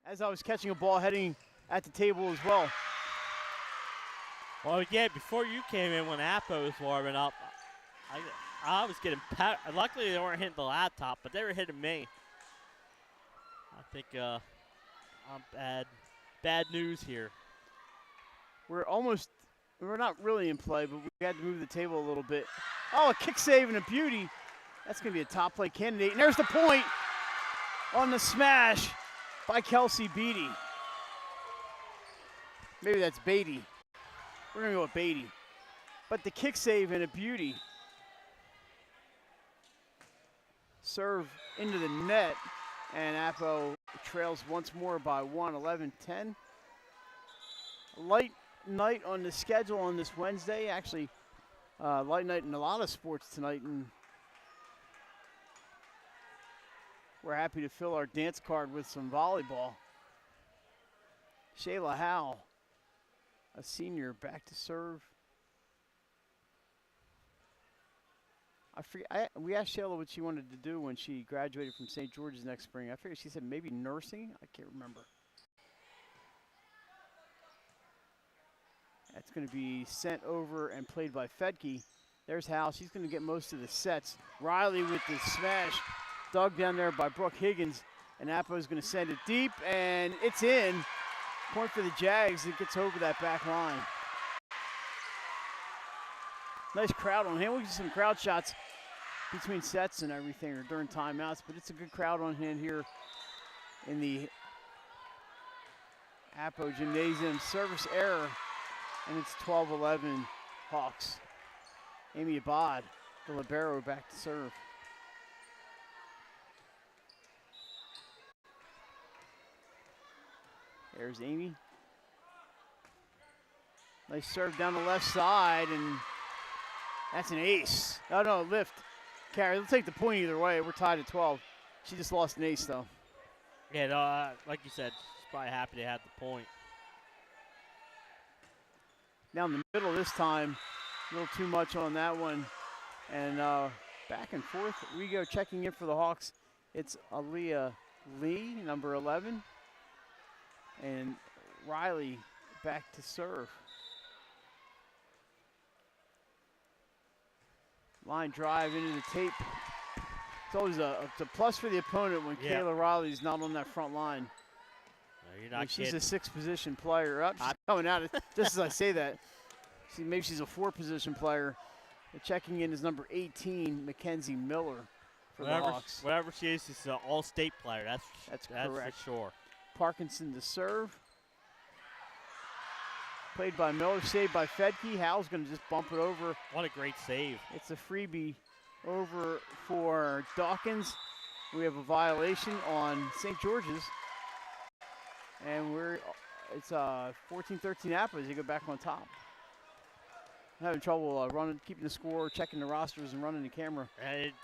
As I was catching a ball heading at the table as well. Well, yeah, before you came in when Appo was warming up, I was getting luckily they weren't hitting the laptop, but they were hitting me. I think I'm bad news here. We're not really in play, but we had to move the table a little bit. Oh, a kick save and a beauty. That's going to be a top play candidate. And there's the point on the smash by Kelsey Beatty. Maybe that's Beatty. We're going to go with Beatty. But the kick save and a beauty. Serve into the net, and Appo trails once more by 11-10. Light night on the schedule on this Wednesday. Actually, light night in a lot of sports tonight, and we're happy to fill our dance card with some volleyball. Shayla Howe, a senior, back to serve. We asked Shayla what she wanted to do when she graduated from St. George's next spring. I figured she said maybe nursing. I can't remember. That's going to be sent over and played by Fedke. There's Howe. She's going to get most of the sets. Riley with the smash. Dug down there by Brooke Higgins. And Appo's going to send it deep, and it's in. Point for the Jags. It gets over that back line. Nice crowd on hand. We'll get some crowd shots between sets and everything, or during timeouts, but it's a good crowd on hand here in the Appo Gymnasium. Service error, and it's 12-11 Hawks. Amy Abad, the libero, back to serve. There's Amy. Nice serve down the left side, and that's an ace. Oh, no, lift. Carry. They'll take the point either way. We're tied at 12. She just lost an ace, though. Yeah, no, like you said, she's probably happy they had the point. Down the middle this time. A little too much on that one. And back and forth we go. Checking in for the Hawks. It's Aaliyah Lee, number 11. And Riley back to serve. Line drive into the tape. It's always a plus for the opponent when Kayla Riley's not on that front line. No, you're not She's kidding. a 6-position player. She's coming out just as I say that. Maybe she's a 4-position player. And checking in is number 18, Mackenzie Miller for the Hawks. Whatever she is, she's an all-state player. That's correct. For sure. Parkinson to serve. Played by Miller, saved by Fedke. Hal's going to just bump it over. What a great save. It's a freebie over for Dawkins. We have a violation on St. George's. And it's 14-13 Appo as they go back on top. I'm having trouble keeping the score, checking the rosters, and running the camera.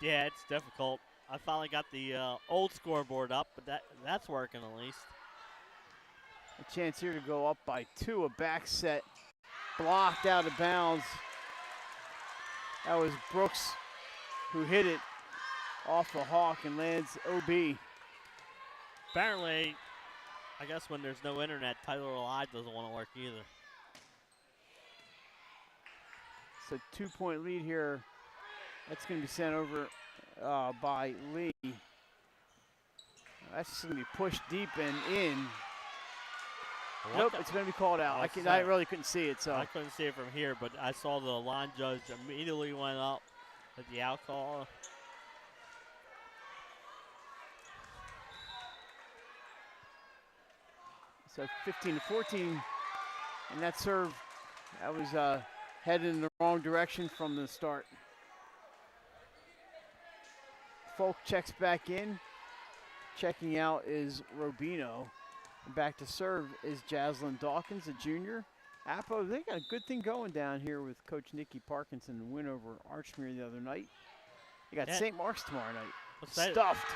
Yeah, it's difficult. I finally got the old scoreboard up, but that's working at least. A chance here to go up by 2. A back set blocked out of bounds. That was Brooks who hit it off the Hawk and lands OB. Apparently, I guess when there's no internet, Tyler Live doesn't want to work either. It's a 2-point lead here. That's going to be sent over by Lee. That's just going to be pushed deep and in. Nope, it's going to be called out. I really couldn't see it. So I couldn't see it from here, but I saw the line judge immediately went up at the out call. So 15-14, and that serve, that was headed in the wrong direction from the start. Folk checks back in. Checking out is Robino. And back to serve is Jaslyn Dawkins, a junior. Appo, they got a good thing going down here with Coach Nikki Parkinson, the win over Archmere the other night. They got St. Mark's tomorrow night. Stuffed.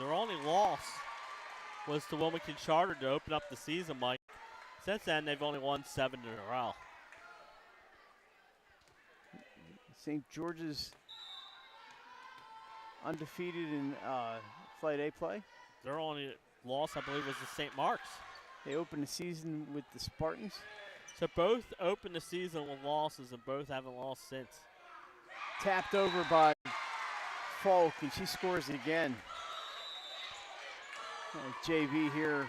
Their only loss was to Wilmington Charter to open up the season, Mike. Since then, they've only won 7 in a row. St. George's undefeated in Flight A play. Their only loss, I believe, was the St. Mark's. They opened the season with the Spartans. So both opened the season with losses, and both haven't lost since. Tapped over by Falk, and she scores it again. JV here.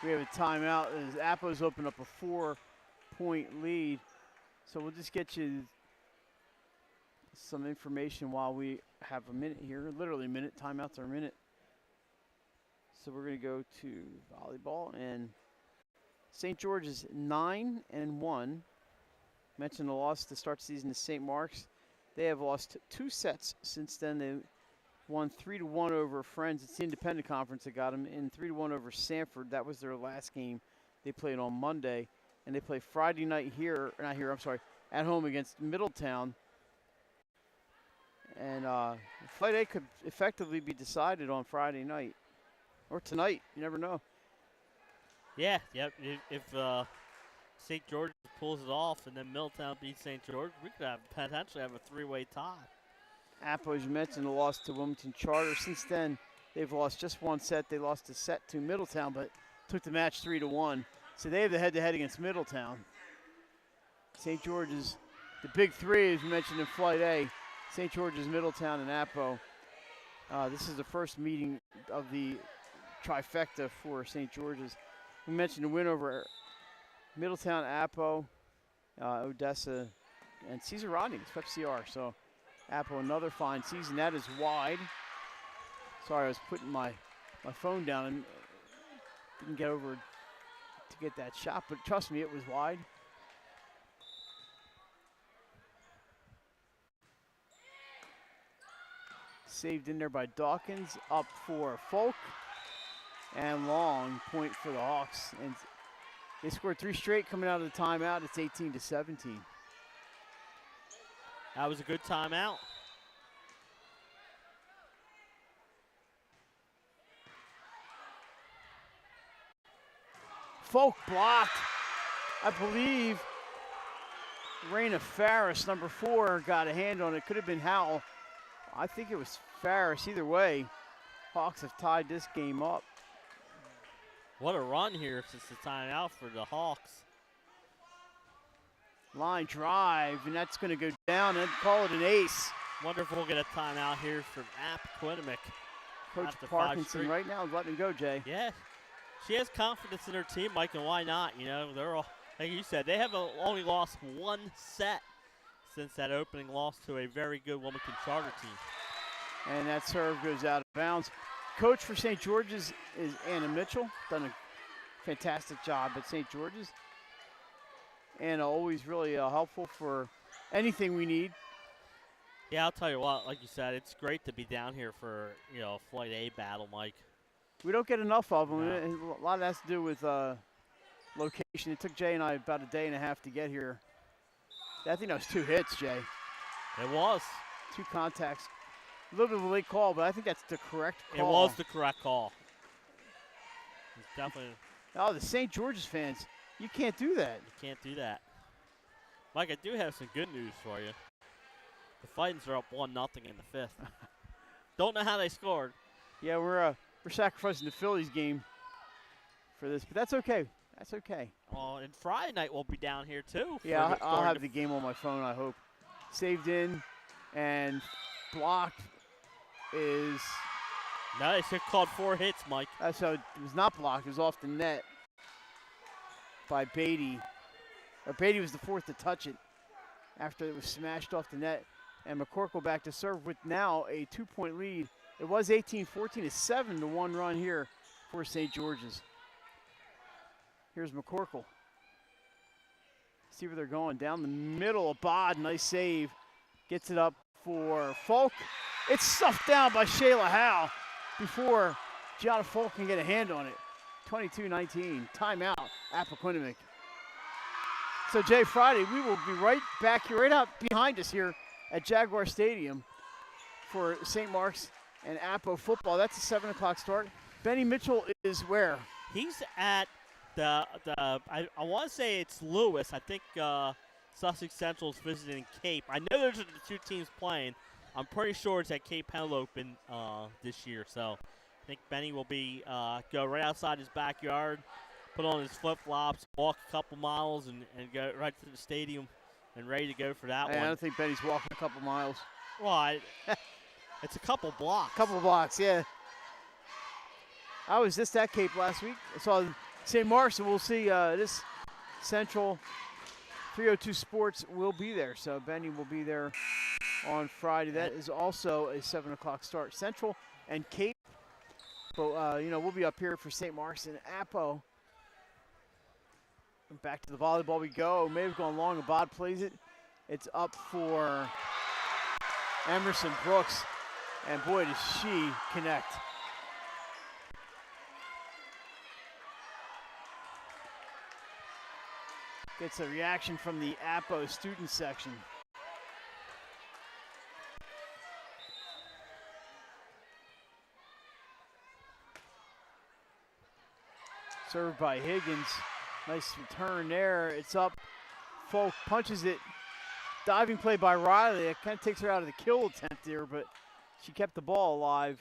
We have a timeout as Appos open up a 4-point lead. So we'll just get you some information while we have a minute here. Literally a minute. Timeouts are a minute. So we're going to go to volleyball, and St. George is 9-1. Mentioned the loss to start the season to St. Mark's. They have lost 2 sets since then. They won 3-1 over Friends. It's the independent conference that got them, and 3-1 over Sanford. That was their last game. They played on Monday, and they play Friday night at home against Middletown. And Flight A could effectively be decided on Friday night. Or tonight, you never know. Yeah, yep. If St. George pulls it off and then Middletown beats St. George, we could potentially have a 3-way tie. Apple, as you mentioned, the loss to Wilmington Charter. Since then, they've lost just 1 set. They lost a set to Middletown, but took the match 3-1. So they have the head-to-head against Middletown. St. George's, the big 3, as you mentioned in Flight A, St. George's, Middletown, and Appo. This is the first meeting of the trifecta for St. George's. We mentioned the win over Middletown, Appo, Odessa, and Cesar Rodney, FCR. So Appo, another fine season. That is wide. Sorry, I was putting my phone down and didn't get over to get that shot, but trust me, it was wide. Saved in there by Dawkins, up for Folk. And long point for the Hawks. And they scored 3 straight coming out of the timeout. It's 18-17. That was a good timeout. Folk blocked. I believe Raina Farris, number 4, got a hand on it. Could have been Howell. I think it was Farris. Either way, Hawks have tied this game up. What a run here since the timeout for the Hawks. Line drive, and that's going to go down and call it an ace. Wonder if we'll get a timeout here from Appoquinimink. Coach Parkinson right now is letting it go, Jay. Yeah, she has confidence in her team, Mike, and why not? You know, they're all, like you said, they have only lost 1 set since that opening loss to a very good Wilmington Charter team. And that serve goes out of bounds. Coach for St. George's is Anna Mitchell. Done a fantastic job at St. George's. Anna always really helpful for anything we need. Yeah, I'll tell you what, like you said, it's great to be down here for, you know, Flight A battle, Mike. We don't get enough of them. No. A lot of that has to do with location. It took Jay and I about a day and a half to get here. I think that was 2 hits, Jay. It was. 2 contacts. A little bit of a late call, but I think that's the correct call. It was the correct call. It's definitely. Oh, the St. George's fans, you can't do that. You can't do that. Mike, I do have some good news for you. The Fightins are up 1-0 in the 5th. Don't know how they scored. Yeah, we're sacrificing the Phillies game for this, but that's okay. That's okay. Well, and Friday night we'll be down here too. Yeah, I'll have the game on my phone, I hope. Saved in and blocked is. Nice. It called 4 hits, Mike. So it was not blocked. It was off the net by Beatty. Or Beatty was the 4th to touch it after it was smashed off the net. And McCorkle back to serve with now a 2-point lead. It was 18-14, a 7-1 run here for St. George's. Here's McCorkle. See where they're going. Down the middle of Bod. Nice save. Gets it up for Folk. It's stuffed down by Shayla Howe before Gianna Folk can get a hand on it. 22-19. Timeout. Appoquinimink. So, Jay, Friday, we will be right back here, right out behind us here at Jaguar Stadium for St. Mark's and Appo football. That's a 7 o'clock start. Benny Mitchell is where? He's at I want to say it's Lewis. I think Sussex Central is visiting Cape. I know there's the 2 teams playing. I'm pretty sure it's at Cape Henlopen this year. So I think Benny will be go right outside his backyard, put on his flip-flops, walk a couple miles, and go right to the stadium and ready to go for that one. I don't think Benny's walking a couple miles. Well, it's a couple blocks. Couple blocks, yeah. I was just at Cape last week. I saw St. Mark's, and we'll see this Central 302 Sports will be there. So Benny will be there on Friday. That is also a 7 o'clock start. Central and Cape. But, we'll be up here for St. Mark's and Appo. And back to the volleyball we go. May have gone long. Abad plays it. It's up for Emerson Brooks. And boy, does she connect. Gets a reaction from the Appo student section. Served by Higgins. Nice return there. It's up. Folk punches it. Diving play by Riley. It kind of takes her out of the kill attempt there, but she kept the ball alive.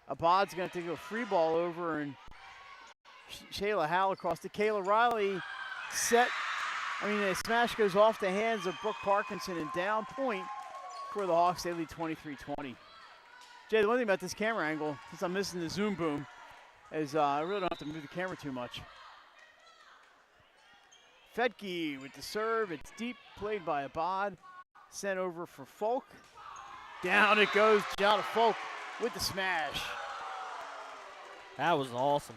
Abad's going to take a free ball over, and Shayla Howell across to Kayla Riley. The smash goes off the hands of Brooke Parkinson, and down point for the Hawks. They lead 23-20. Jay, the one thing about this camera angle, since I'm missing the zoom boom, is I really don't have to move the camera too much. Fedke with the serve. It's deep, played by Abad. Sent over for Folk. Down it goes. Gianna Folk with the smash. That was awesome.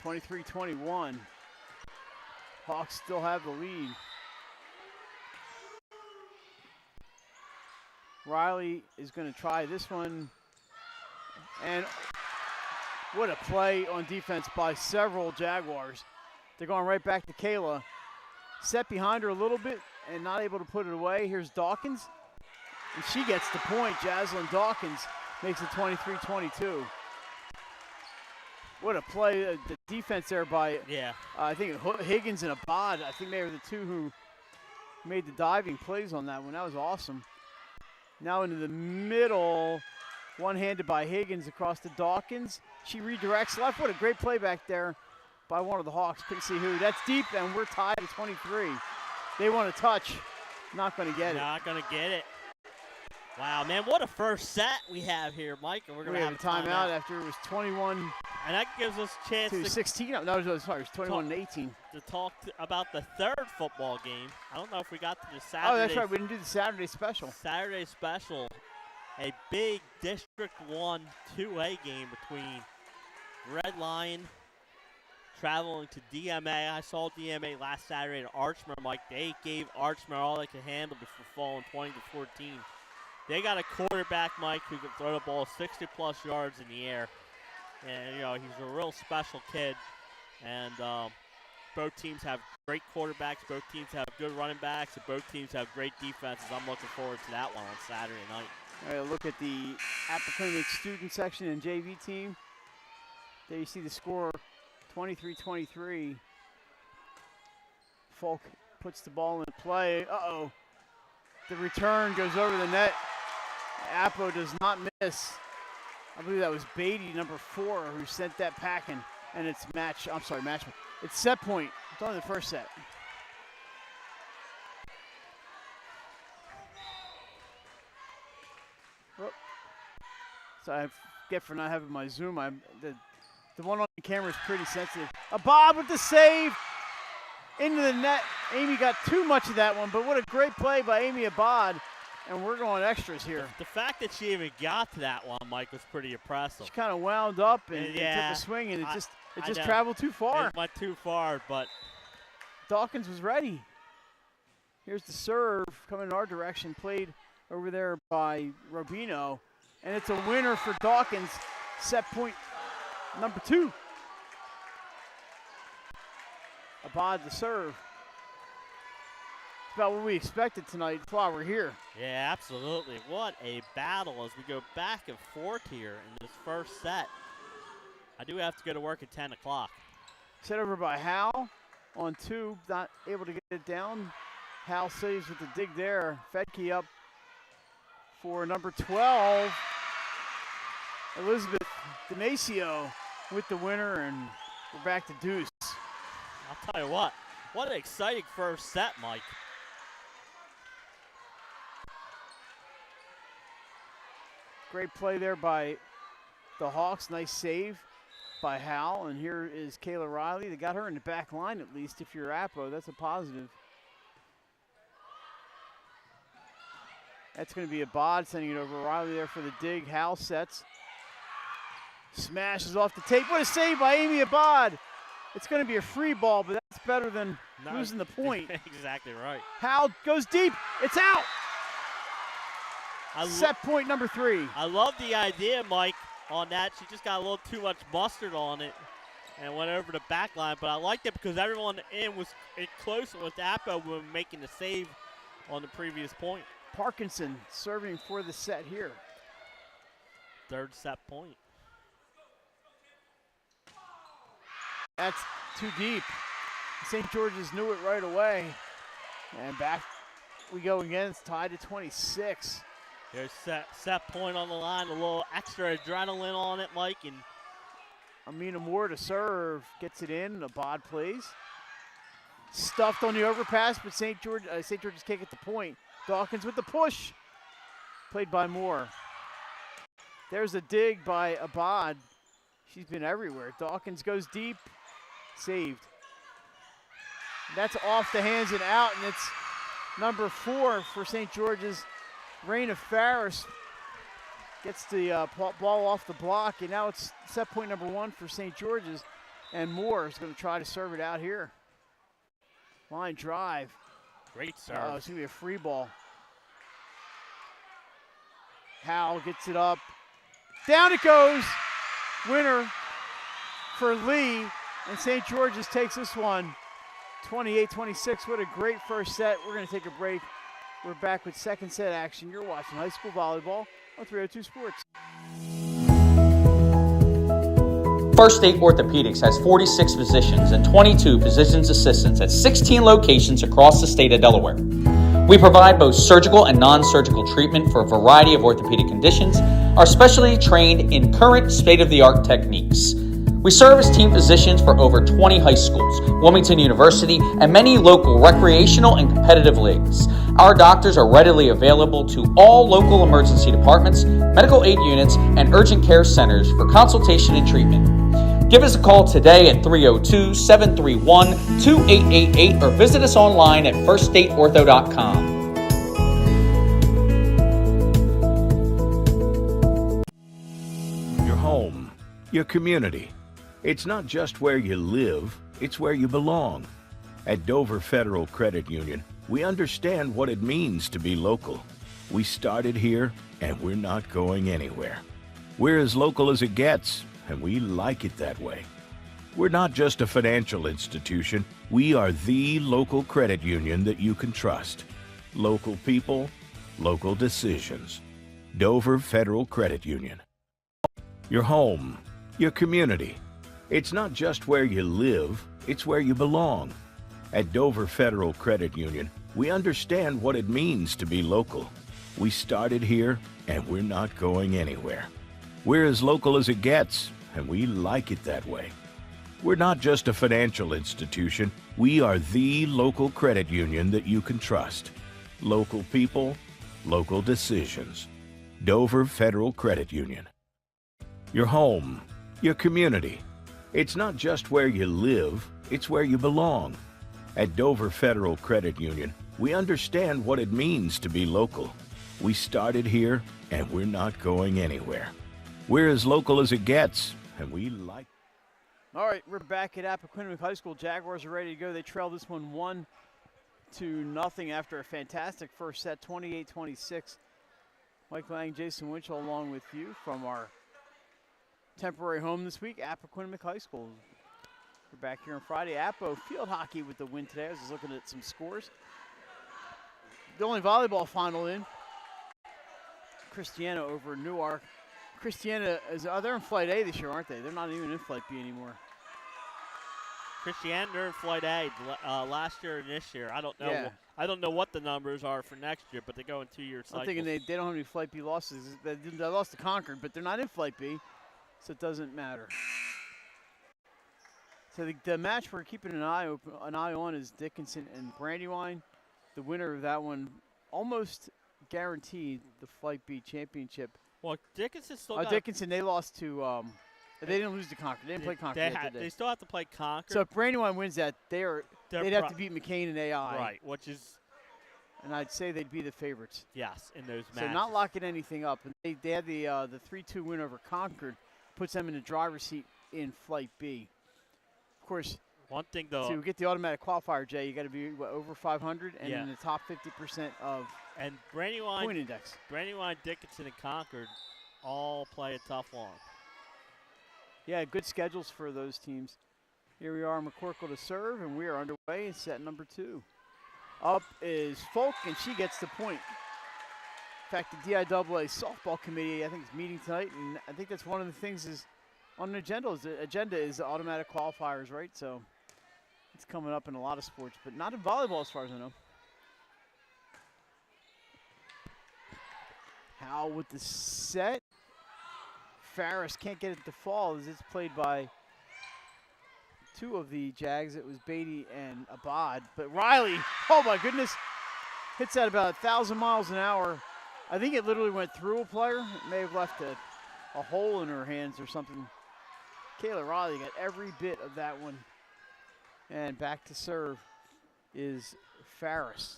23-21. Hawks still have the lead. Riley is going to try this one. And what a play on defense by several Jaguars. They're going right back to Kayla. Set behind her a little bit and not able to put it away. Here's Dawkins. And she gets the point. Jaslyn Dawkins makes it 23-22. What a play. The defense there by, I think, Higgins and Abad. I think they were the two who made the diving plays on that one. That was awesome. Now into the middle. One-handed by Higgins across to Dawkins. She redirects left. What a great play back there by one of the Hawks. Couldn't see who. That's deep, and we're tied at 23. They want to touch. Not going to get it. Not going to get it. Wow, man, what a first set we have here, Mike. And we're going to have a timeout after it was 21. And that gives us a chance to 16. No, it was 21-18. To talk about the third football game. I don't know if we got to the Saturday. Oh, that's right. We didn't do the Saturday special. Saturday special. A big District 1 2A game between Red Lion traveling to DMA. I saw DMA last Saturday at Archmere, Mike. They gave Archmere all they could handle before falling 20-14. They got a quarterback, Mike, who can throw the ball 60-plus yards in the air. And, he's a real special kid. And both teams have great quarterbacks. Both teams have good running backs. And both teams have great defenses. I'm looking forward to that one on Saturday night. All right, look at the Appoquinimink student section and JV team. There you see the score, 23-23. Folk puts the ball in play. Uh-oh. The return goes over the net. Appo does not miss. I believe that was Beatty, number 4, who sent that packing. And it's match. It's set point. It's only the first set. So I get for not having my zoom. The one on the camera is pretty sensitive. Abad with the save into the net. Amy got too much of that one, but what a great play by Amy Abad. And we're going extras here. The fact that she even got to that one, Mike, was pretty impressive. She kind of wound up and took a swing, and it just traveled too far. It went too far, but Dawkins was ready. Here's the serve coming in our direction, played over there by Robino. And it's a winner for Dawkins, set point number 2. Abad the serve. It's about what we expected tonight. That's why we're here. Yeah, absolutely. What a battle as we go back and forth here in this first set. I do have to go to work at 10 o'clock. Set over by Hal on 2, not able to get it down. Hal saves with the dig there. Fedke up for number 12, Elizabeth Denacio with the winner, and we're back to deuce. I'll tell you what an exciting first set, Mike. Great play there by the Hawks. Nice save by Hal. And here is Kayla Riley. They got her in the back line at least. If you're Appo, that's a positive. That's going to be a bod, sending it over. Riley there for the dig. Hal sets. Smashes off the tape. What a save by Amy Abad. It's going to be a free ball, but that's better than losing the point. Exactly right. Hal goes deep. It's out. Set point number 3. I love the idea, Mike, on that. She just got a little too much mustard on it and went over the back line. But I liked it because everyone in was close with Appo when making the save on the previous point. Parkinson serving for the set here. Third set point. That's too deep. St. George's knew it right away. And back we go again. It's tied to 26. There's set point on the line. A little extra adrenaline on it, Mike. And Amina Moore to serve. Gets it in. Abad plays. Stuffed on the overpass, but St. George's can't get the point. Dawkins with the push. Played by Moore. There's a dig by Abad. She's been everywhere. Dawkins goes deep. Saved. That's off the hands and out, and it's number 4 for St. George's. Raina Farris gets the ball off the block, and now it's set point number 1 for St. George's, and Moore is going to try to serve it out here. Line drive. Great serve. It's going to be a free ball. Howell gets it up. Down it goes. Winner for Lee, and St. George's takes this one 28-26. What a great first set. We're going to take a break. We're back with second set action. You're watching high school volleyball on 302 Sports. First State Orthopedics has 46 physicians and 22 physician's assistants at 16 locations across the state of Delaware. We provide both surgical and non-surgical treatment for a variety of orthopedic conditions, are specially trained in current state-of-the-art techniques. We serve as team physicians for over 20 high schools, Wilmington University, and many local recreational and competitive leagues. Our doctors are readily available to all local emergency departments, medical aid units, and urgent care centers for consultation and treatment. Give us a call today at 302-731-2888 or visit us online at firststateortho.com. Your home, your community. It's not just where you live, it's where you belong. At Dover Federal Credit Union, we understand what it means to be local. We started here, and we're not going anywhere. We're as local as it gets, and we like it that way. We're not just a financial institution, we are the local credit union that you can trust. Local people, local decisions. Dover Federal Credit Union. Your home, your community. It's not just where you live, it's where you belong. At Dover Federal Credit Union, we understand what it means to be local. We started here, and we're not going anywhere. We're as local as it gets, and we like it that way. We're not just a financial institution, we are the local credit union that you can trust. Local people, local decisions. Dover Federal Credit Union. Your home, your community. It's not just where you live, it's where you belong. At Dover Federal Credit Union, we understand what it means to be local. We started here, and we're not going anywhere. We're as local as it gets, and we like. All right, we're back at Appoquinimink High School. Jaguars are ready to go. They trail this one 1-0 after a fantastic first set, 28-26. Mike Lang, Jason Winchell along with you from our temporary home this week, Appoquinimink High School. We're back here on Friday. Appo field hockey with the win today. I was just looking at some scores. The only volleyball final in. Christiana over Newark. Christiana, they're in Flight A this year, aren't they? They're not even in Flight B anymore. Christiana, they're in Flight A last year and this year. I don't know I don't know what the numbers are for next year, but they go in 2-year cycles. I'm thinking they don't have any Flight B losses. They lost to Concord, but they're not in Flight B, so it doesn't matter. So the match we're keeping an eye on is Dickinson and Brandywine. The winner of that one almost guaranteed the Flight B championship. Well, Dickinson still got Dickinson, they lost to they didn't lose to Concord. They didn't play Concord yet, did they still have to play Concord. So if Brandywine wins that, they'd have to beat McCain and AI. Right, which is. And I'd say they'd be the favorites. Yes, in those matches. So not locking anything up. They had the 3-2 win over Concord, puts them in the driver's seat in Flight B. Of course, one thing though, to get the automatic qualifier, Jay, you got to be over 500 and in the top 50% of Brandywine point index. Brandywine, Dickinson, and Concord all play a tough one. Yeah, good schedules for those teams. Here we are, McCorkle to serve, and we are underway in set number 2. Up is Folk, and she gets the point. In fact, the DIAA softball committee, I think, is meeting tonight, and I think that's one of the things is on the agenda. The agenda is automatic qualifiers, right? So it's coming up in a lot of sports, but not in volleyball as far as I know. Howe with the set. Farris can't get it to fall as it's played by 2 of the Jags. It was Beatty and Abad. But Riley, oh my goodness, hits that about 1,000 miles an hour. I think it literally went through a player. It may have left a hole in her hands or something. Kayla Riley got every bit of that one. And back to serve is Farris.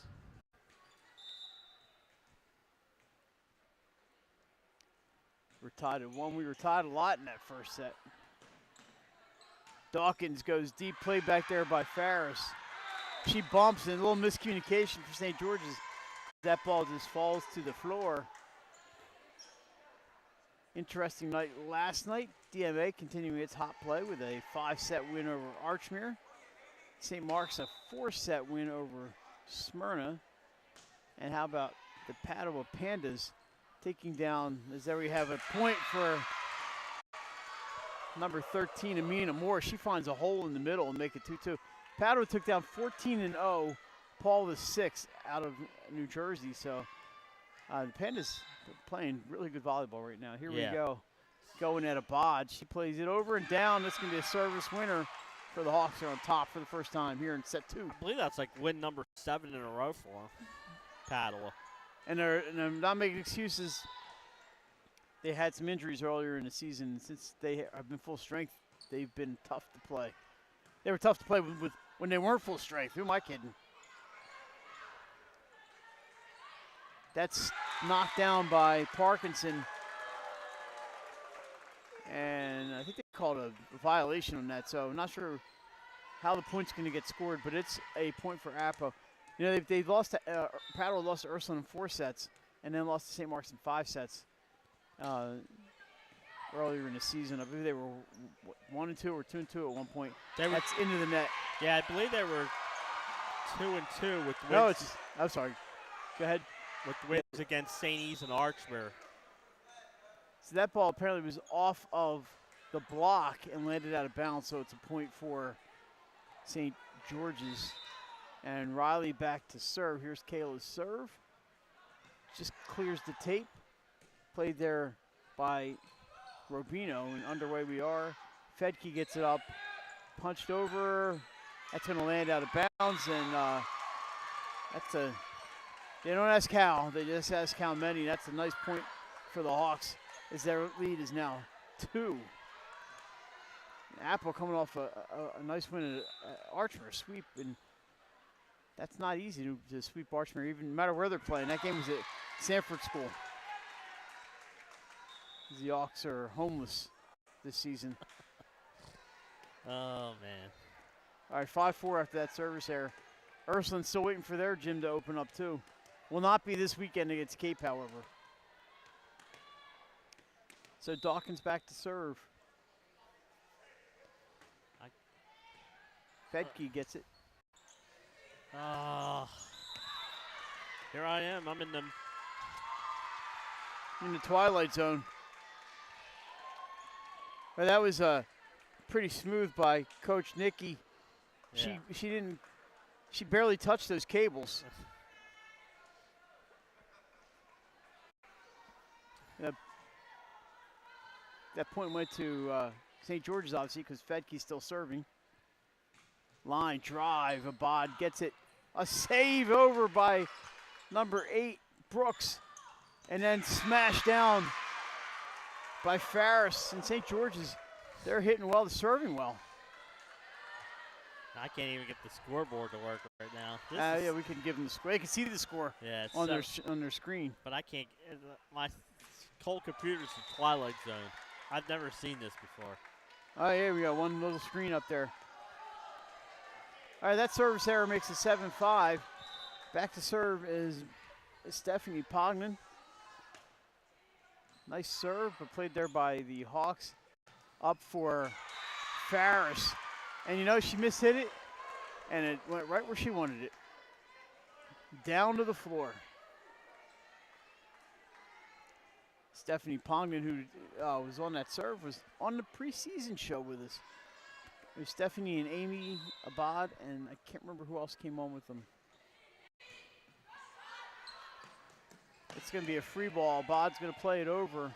We're tied at 1. We were tied a lot in that first set. Dawkins goes deep, play back there by Farris. She bumps, and a little miscommunication for St. George's. That ball just falls to the floor. Interesting night last night. DMA continuing its hot play with a 5-set win over Archmere. St. Mark's a 4-set win over Smyrna. And how about the Padua Pandas taking down, as there we have a point for number 13, Amina Moore. She finds a hole in the middle and make it 2-2. Padua took down 14-0, Paul the 6th out of New Jersey. So the Pandas playing really good volleyball right now. Here we go. Going at Abad. She plays it over and down. This is going to be a service winner for the Hawks. Are on top for the first time here in set 2. I believe that's like win number 7 in a row for Padua. And I'm not making excuses. They had some injuries earlier in the season. Since they have been full strength, they've been tough to play. They were tough to play with when they weren't full strength. Who am I kidding? That's knocked down by Parkinson. And I think they called a violation on that. So I'm not sure how the point's going to get scored, but it's a point for Appo. You know, they've lost to, Padua lost to Ursuline in 4 sets, and then lost to St. Mark's in 5 sets earlier in the season. I believe they were 1-2 or 2-2 at one point. That's into the net. Yeah, I believe they were 2-2 with wins. No, I'm sorry. Go ahead. With wins against St. E's and Archmere. So that ball apparently was off of the block and landed out of bounds, so it's a point for St. George's. And Riley back to serve. Here's Kayla's serve. Just clears the tape. Played there by Robino, and underway we are. Fedke gets it up, punched over. That's going to land out of bounds, and they don't ask how, they just ask how many. That's a nice point for the Hawks, as their lead is now 2. Apple coming off a nice win at Archmere, sweep, and that's not easy to sweep Archmere, even no matter where they're playing. That game was at Sanford School. The Hawks are homeless this season. Oh, man. All right, 5-4 after that service error. Ursuline's still waiting for their gym to open up, too. Will not be this weekend against Cape, however. So Dawkins back to serve. Fedke gets it. Here I am. I'm in the twilight zone. Well, that was pretty smooth by Coach Nikki. Yeah. She barely touched those cables. That point went to St. George's, obviously, because Fedke's still serving. Line drive, Abad gets it. A save over by number 8, Brooks. And then smashed down by Farris. And St. George's, they're hitting well, they're serving well. I can't even get the scoreboard to work right now. Yeah, we can give them the score. They can see the score on their screen. But I can't. My cold computer's in Twilight Zone. I've never seen this before. Oh, yeah, we got one little screen up there. All right, that service error makes it 7-5. Back to serve is Stephanie Pognan. Nice serve, but played there by the Hawks. Up for Farris. And you know, she mishit it, and it went right where she wanted it. Down to the floor. Stephanie Pognan, who was on that serve, was on the preseason show with us. It was Stephanie and Amy Abad, and I can't remember who else came on with them. It's going to be a free ball. Abad's going to play it over.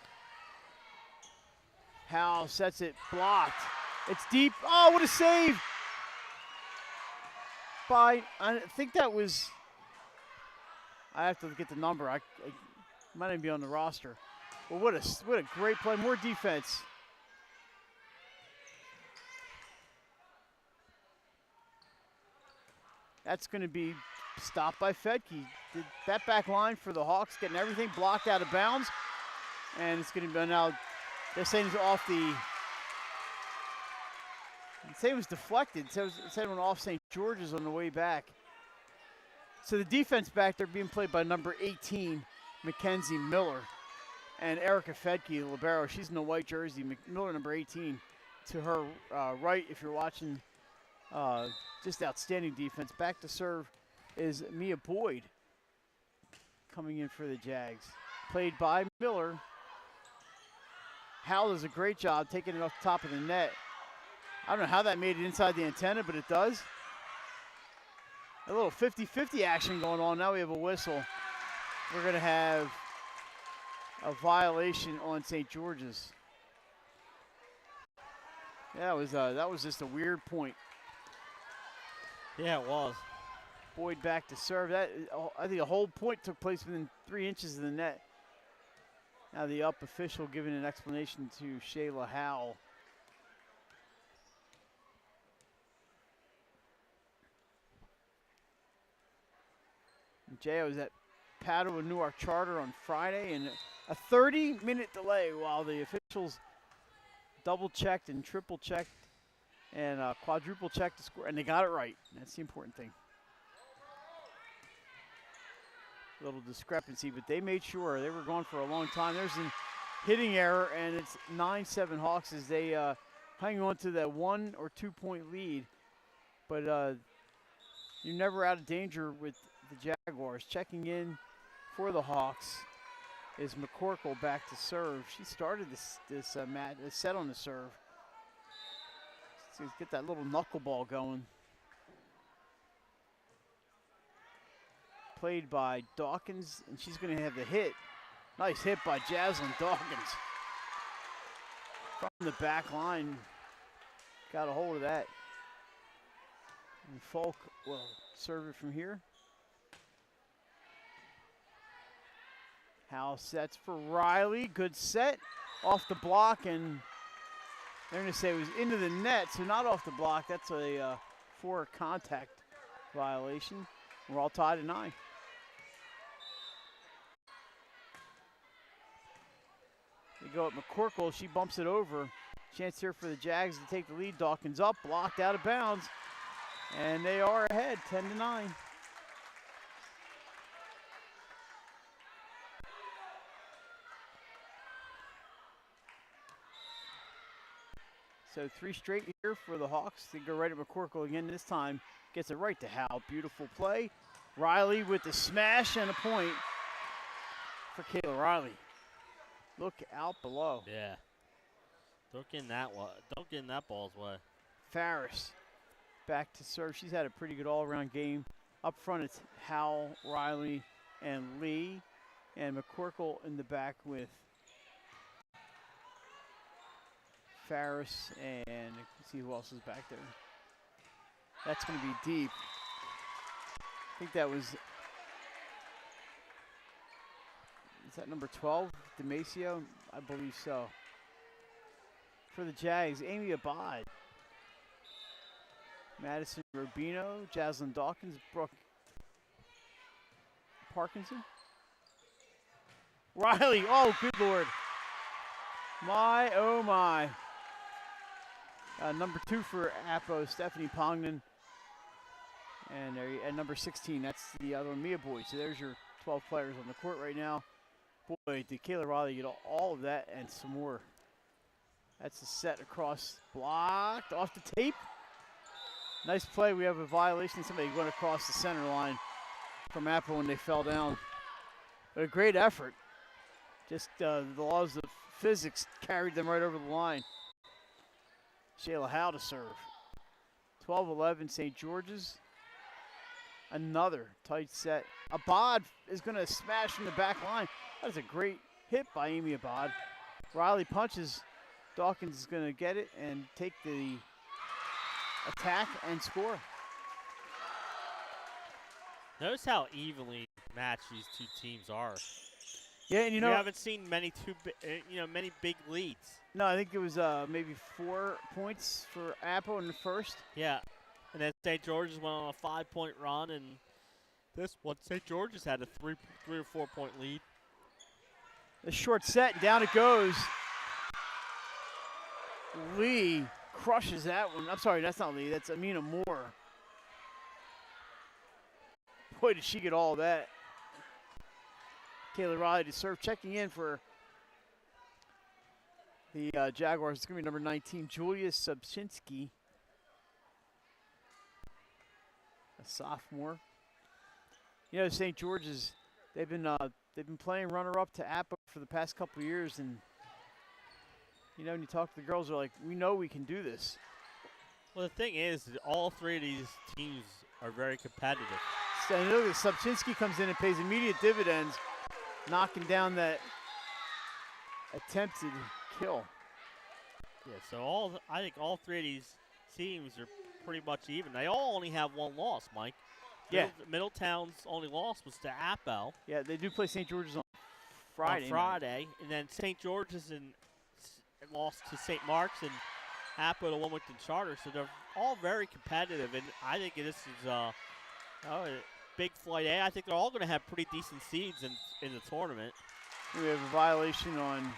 Howe sets it, blocked. It's deep. Oh, what a save by, I think that was, I have to get the number. I might even be on the roster. Well, what a great play. More defense. That's going to be stopped by Fedke. That back line for the Hawks, getting everything blocked out of bounds. And it's going to be now, they're saying it's off the, say it was deflected. It said it went off St. George's on the way back. So the defense back there being played by number 18, Mackenzie Miller. And Erica Fedke, the libero, she's in the white jersey. Miller, number 18, to her right if you're watching. Just outstanding defense. Back to serve is Mia Boyd coming in for the Jags. Played by Miller. Howell does a great job taking it off the top of the net. I don't know how that made it inside the antenna, but it does. A little 50-50 action going on. Now we have a whistle. We're going to have a violation on St. George's. Yeah, that was just a weird point. Yeah, it was. Boyd back to serve. That, I think a whole point took place within 3 inches of the net. Now the up official giving an explanation to Shayla Howell. Jay was at Padua Newark Charter on Friday, and a 30-minute delay while the officials double-checked and triple-checked and quadruple-checked the score, and they got it right. That's the important thing. A little discrepancy, but they made sure. They were going for a long time. There's a hitting error, and it's 9-7 Hawks as they hang on to that 1 or 2 point lead. But you're never out of danger with the Jaguars. Checking in for the Hawks is McCorkle back to serve. She started this set on the serve. So get that little knuckleball going. Played by Dawkins, and she's going to have the hit. Nice hit by Jaslyn Dawkins. From the back line. Got a hold of that. And Falk will serve it from here. Howell sets for Riley. Good set. Off the block, and they're going to say it was into the net, so not off the block. That's a for contact violation. We're all tied at 9. They go at McCorkle. She bumps it over. Chance here for the Jags to take the lead. Dawkins up, blocked out of bounds. And they are ahead, 10-9. So 3 straight here for the Hawks. They go right at McCorkle again this time. Gets it right to Howell. Beautiful play. Riley with the smash and a point for Kayla Riley. Look out below. Yeah. Don't get in that ball's way. Farris back to serve. She's had a pretty good all-around game. Up front, it's Howell, Riley, and Lee, and McCorkle in the back with Farris, and let's see who else is back there. That's going to be deep. I think that was, is that number 12, Demasio? I believe so. For the Jags, Amy Abad, Madison Rubino, Jaslyn Dawkins, Brooke Parkinson. Riley, oh good Lord. My, oh my. Number 2 for Appo, Stephanie Pongnan. And there at number 16, that's the other one, Mia Boyd. So there's your 12 players on the court right now. Boy, did Kayla Riley get all of that and some more. That's a set across, blocked, off the tape. Nice play. We have a violation. Somebody went across the center line from Apple when they fell down. But a great effort. Just the laws of physics carried them right over the line. Shayla Howe to serve. 12-11, St. George's. Another tight set. Abad is going to smash from the back line. That is a great hit by Amy Abad. Riley punches. Dawkins is going to get it and take the attack and score. Notice how evenly matched these two teams are. Yeah, and you know, we haven't seen many many big leads. No, I think it was maybe 4 points for Apple in the first. Yeah, and then St. George's went on a 5-point run, and this one St. George's had a 3 or 4 point lead. The short set, down it goes. Lee crushes that one. I'm sorry, that's not Lee. That's Amina Moore. Boy, did she get all of that. Kayla Riley to serve. Checking in for the Jaguars. It's going to be number 19, Julia Subchinski, a sophomore. You know, St. George's, they've been playing runner-up to Appa for the past couple of years, and you know, when you talk to the girls, they're like, we know we can do this. Well, the thing is, all 3 of these teams are very competitive. So look at Subchinski comes in and pays immediate dividends, knocking down that attempted kill. Yeah, so I think all 3 of these teams are pretty much even. They all only have 1 loss, Mike. Yeah. Middletown's only loss was to Appel. Yeah, they do play St. George's on Friday. And then St. George's lost to St. Mark's and Apple to Wilmington Charter. So they're all very competitive, and I think this is a big Flight A. I think they're all going to have pretty decent seeds in the tournament. We have a violation on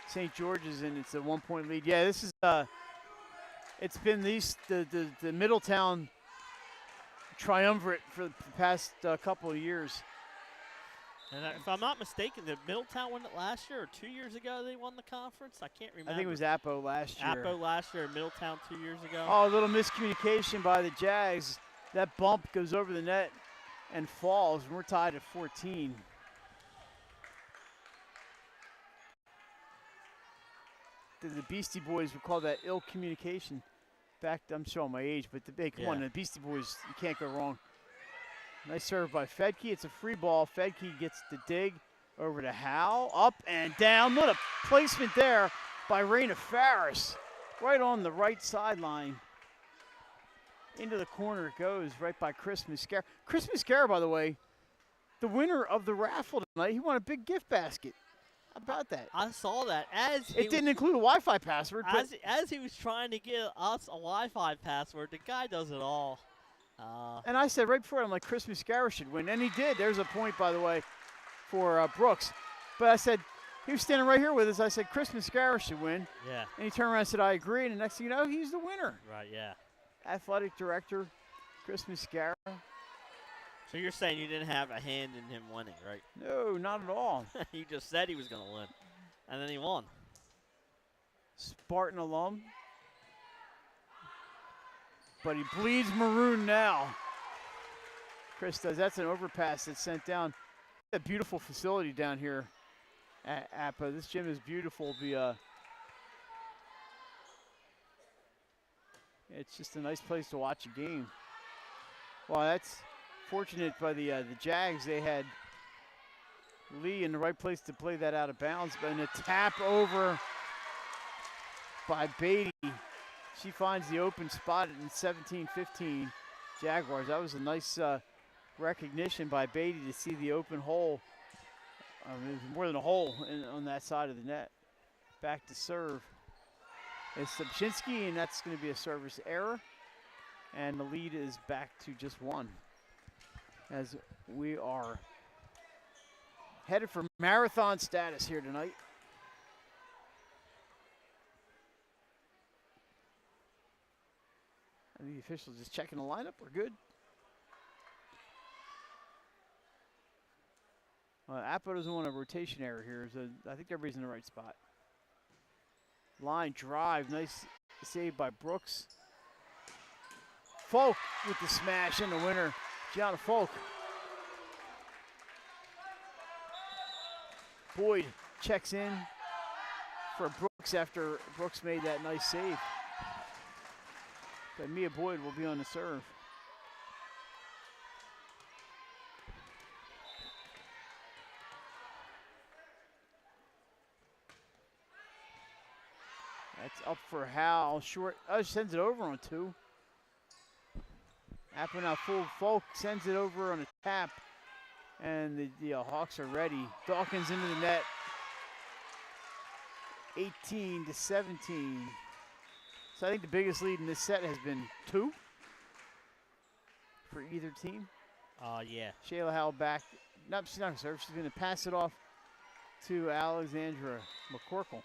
St. George's, and it's a 1-point lead. Yeah, this is it's been the Middletown triumvirate for the past couple of years. And if I'm not mistaken, did Middletown win it last year or 2 years ago they won the conference? I can't remember. I think it was Appo last year. Appo last year, Middletown 2 years ago. Oh, a little miscommunication by the Jags. That bump goes over the net and falls, and we're tied at 14. The Beastie Boys would call that ill communication. Back, I'm showing my age, but come on, the Beastie Boys, you can't go wrong. Nice serve by Fedke. It's a free ball. Fedke gets the dig over to Howe. Up and down. What a placement there by Raina Farris. Right on the right sideline. Into the corner it goes, right by Chris Mascara. Chris Mascara, by the way, the winner of the raffle tonight. He won a big gift basket. How about that? I saw that. It didn't include a Wi-Fi password. As he was trying to give us a Wi-Fi password, the guy does it all. And I said right before, I'm like, Chris Mascara should win. And he did. There's a point, by the way, for Brooks. But I said, he was standing right here with us. I said, Chris Mascara should win. Yeah. And he turned around and said, I agree. And the next thing you know, he's the winner. Right, yeah. Athletic director, Chris Mascara. So you're saying you didn't have a hand in him winning, right? No, not at all. You just said he was going to win. And then he won. Spartan alum. But he bleeds maroon now. Chris does. That's an overpass that's sent down. A beautiful facility down here at Appa. This gym is beautiful. It's just a nice place to watch a game. Well, that's fortunate by the Jags. They had Lee in the right place to play that out of bounds, but in a tap over by Beatty, she finds the open spot in 17-15 Jaguars. That was a nice recognition by Beatty to see the open hole. It was more than a hole on that side of the net. Back to serve is Subchinski, and that's going to be a service error. And the lead is back to just one, as we are headed for marathon status here tonight. And the officials just checking the lineup. We're good. Appo doesn't want a rotation error here, so I think everybody's in the right spot. Line drive, nice save by Brooks. Folk with the smash and the winner, Gianna Folk. Boyd checks in for Brooks after Brooks made that nice save. But Mia Boyd will be on the serve. That's up for Hal. Short. Oh, she sends it over on two. Apple now full. Folk sends it over on a tap. And the Hawks are ready. Dawkins into the net. 18-17. So I think the biggest lead in this set has been 2 for either team. Yeah. Shayla Howell back. No, she's not going to serve. She's going to pass it off to Alexandra McCorkle.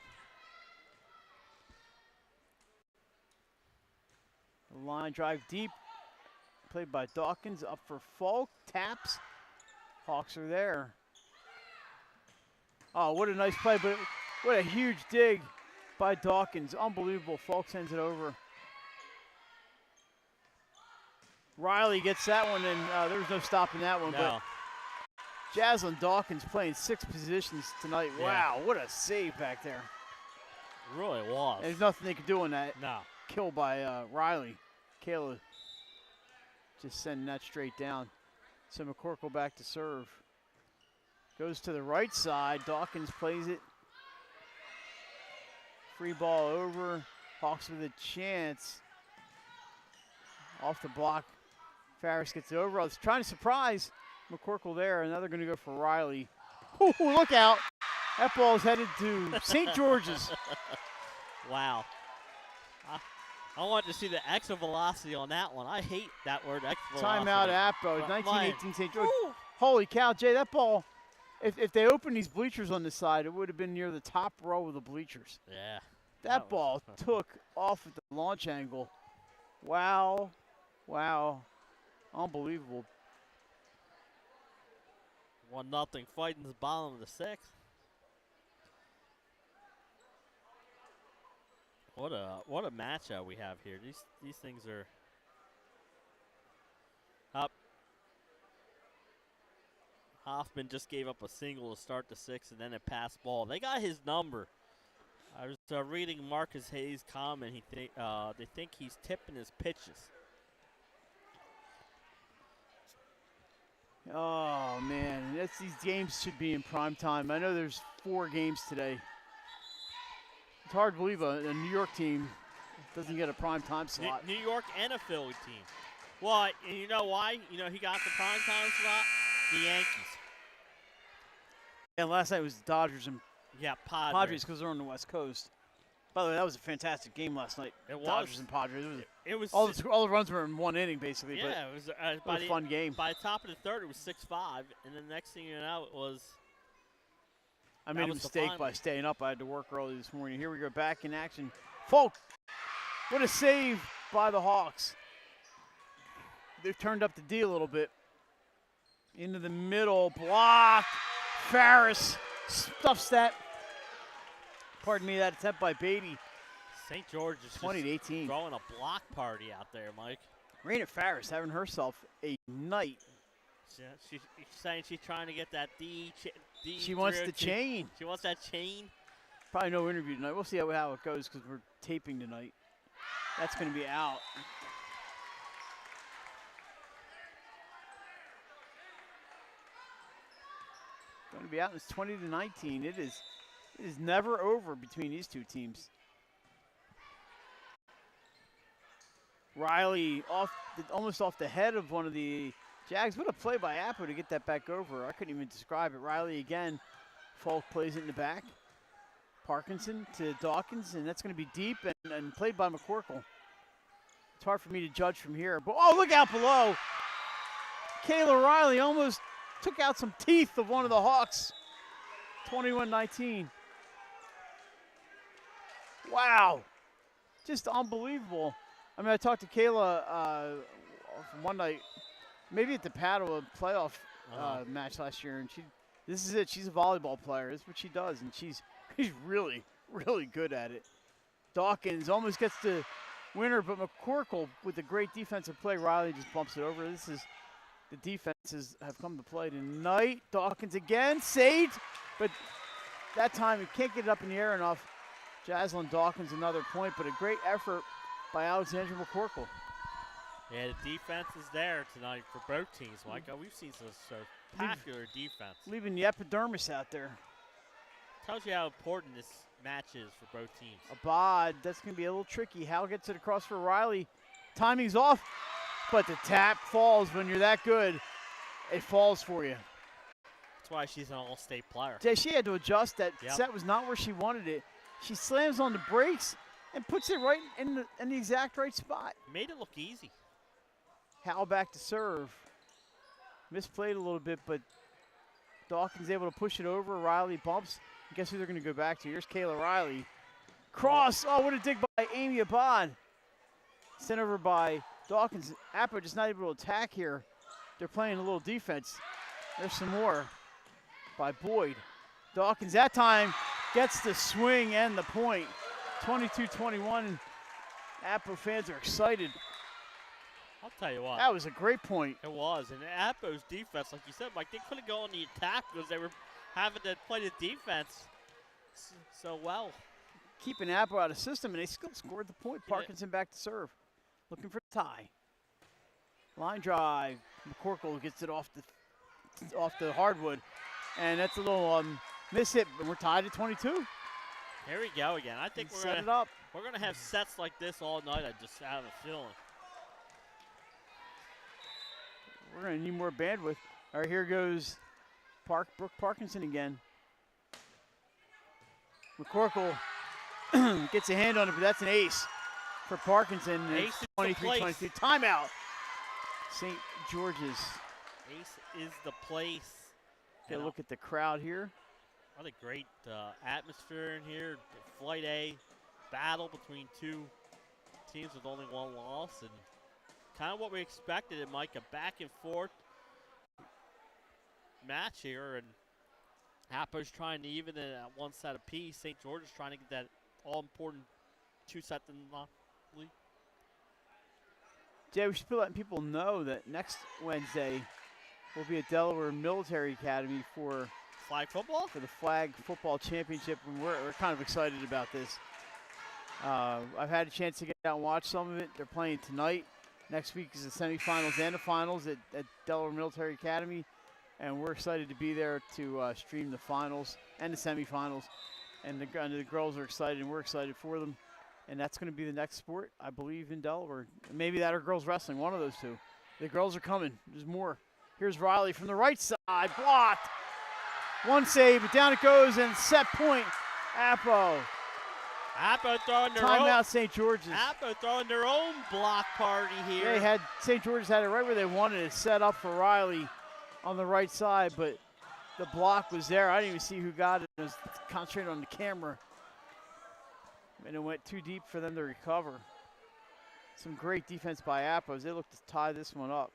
The line drive deep. Played by Dawkins. Up for Falk. Taps. Hawks are there. Oh, what a nice play, but what a huge dig by Dawkins. Unbelievable. Falk sends it over. Riley gets that one, and there was no stopping that one. No. But Jaslyn Dawkins playing 6 positions tonight. Yeah. Wow, what a save back there. It really was. There's nothing they could do on that No. kill by Riley. Kayla just sending that straight down. So McCorkle back to serve. Goes to the right side. Dawkins plays it. Free ball over. Hawks with a chance. Off the block. Farris gets it over. I was trying to surprise McCorkle there, and now they're going to go for Riley. Ooh, look out. That ball is headed to St. George's. Wow. I want to see the extra velocity on that one. I hate that word, extra velocity. Timeout at Appo. 1918 St. George. Holy cow, Jay, that ball, if they opened these bleachers on this side, it would have been near the top row of the bleachers. Yeah. That ball took off at the launch angle. Wow. Wow. Unbelievable. 1-0 fighting the bottom of the 6th. What a matchup we have here. These things are up. Hoffman just gave up a single to start the 6th and then a pass ball. They got his number. I was reading Marcus Hayes' comment. They think he's tipping his pitches. Oh man, these games should be in prime time. I know there's 4 games today. It's hard to believe a New York team doesn't get a prime time slot. New York and a Philly team. Well, and you know why? You know he got the prime time slot? The Yankees. And last night was the Dodgers and Padres because they're on the West Coast. By the way, that was a fantastic game last night. It was. Dodgers and Padres. It was all the runs were in 1 inning basically. Yeah, but it was a fun game. By the top of the 3rd, it was 6-5, and then the next thing you know, it was. I made a mistake by staying up. I had to work early this morning. Here we go, back in action. Folk, what a save by the Hawks. They've turned up the D a little bit. Into the middle, block. Farris stuffs that. Pardon me, that attempt by Beatty. St. George is 20-18. Throwing a block party out there, Mike. Raina Farris having herself a night. She's saying she's trying to get that D. She wants the chain. She wants that chain. Probably no interview tonight. We'll see how it goes because we're taping tonight. That's going to be out. Going to be out, and it's 20-19. It is never over between these two teams. Riley almost off the head of one of the Jags. What a play by Appo to get that back over. I couldn't even describe it. Riley again. Falk plays it in the back. Parkinson to Dawkins, and that's going to be deep and played by McCorkle. It's hard for me to judge from here. But oh, look out below. Kayla Riley almost took out some teeth of one of the Hawks. 21-19. Wow. Just unbelievable. I mean, I talked to Kayla one night, maybe at the paddle playoff match last year, and this is it. She's a volleyball player. This is what she does, and she's really, really good at it. Dawkins almost gets the winner, but McCorkle with a great defensive play. Riley just bumps it over. This is the defenses have come to play tonight. Dawkins again, saved, but that time he can't get it up in the air enough. Jaslyn Dawkins another point, but a great effort by Alexandra McCorkle. Yeah, the defense is there tonight for both teams, Micah. We've seen some spectacular defense. Leaving the epidermis out there. Tells you how important this match is for both teams. Abad, that's going to be a little tricky. Hal gets it across for Riley. Timing's off, but the tap falls. When you're that good, it falls for you. That's why she's an all-state player. Yeah, she had to adjust. That set was not where she wanted it. She slams on the brakes and puts it right in the exact right spot. Made it look easy. Hal back to serve. Misplayed a little bit, but Dawkins able to push it over. Riley bumps. Guess who they're going to go back to? Here's Kayla Riley. Cross. Oh, what a dig by Amy Abad. Sent over by Dawkins. Appo just not able to attack here. They're playing a little defense. There's some more by Boyd. Dawkins that time gets the swing and the point. 22-21. Appo fans are excited. I'll tell you what. That was a great point. It was. And Appo's defense, like you said, Mike, they couldn't go on the attack because they were having to play the defense so well. Keeping Appo out of system, and they still scored the point. Parkinson back to serve. Looking for the tie. Line drive. McCorkle gets it off the hardwood. And that's a little miss hit, but we're tied at 22. Here we go again. I think we're gonna have sets like this all night. I just have a feeling. We're gonna need more bandwidth. All right, here goes Brooke Parkinson again. McCorkle gets a hand on it, but that's an ace for Parkinson. Ace is 23-22. Timeout. St. George's. Ace is the place. Get a look at the crowd here. What a great atmosphere in here. Flight A battle between two teams with only one loss, and kind of what we expected. It might a back and forth match here, and Appo's trying to even it at one set apiece. St. George is trying to get that all-important two-set in the league. Jay, we should be letting people know that next Wednesday we'll be at Delaware Military Academy for flag football? For the flag football championship, and we're kind of excited about this. I've had a chance to get out and watch some of it. They're playing tonight. Next week is the semifinals and the finals at Delaware Military Academy, and we're excited to be there to stream the finals and the semifinals. And the girls are excited, and we're excited for them. And that's going to be the next sport, I believe, in Delaware. Maybe that or girls wrestling, one of those two. The girls are coming. There's more. Here's Riley from the right side, blocked. One save, but down it goes, and set point, Appo. Appo throwing their Timeout, St. George's. Appo throwing their own block party here. They had St. George's had it right where they wanted it, set up for Riley on the right side, but the block was there. I didn't even see who got it. It was concentrated on the camera, and it went too deep for them to recover. Some great defense by Appo as they look to tie this one up.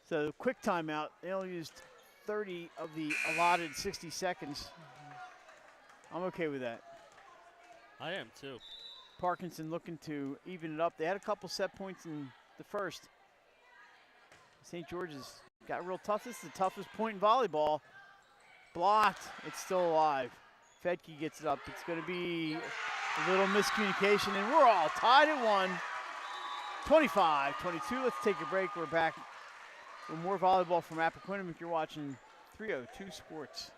So quick timeout. They only used 30 of the allotted 60 seconds. I'm okay with that. I am too. Parkinson looking to even it up. They had a couple set points in the first. St. George's got real tough. This is the toughest point in volleyball. Blocked. It's still alive. Fedke gets it up. It's going to be a little miscommunication, and we're all tied at 1. 25-22. Let's take a break. We're back with more volleyball from Appoquinimink. You're watching 302 Sports.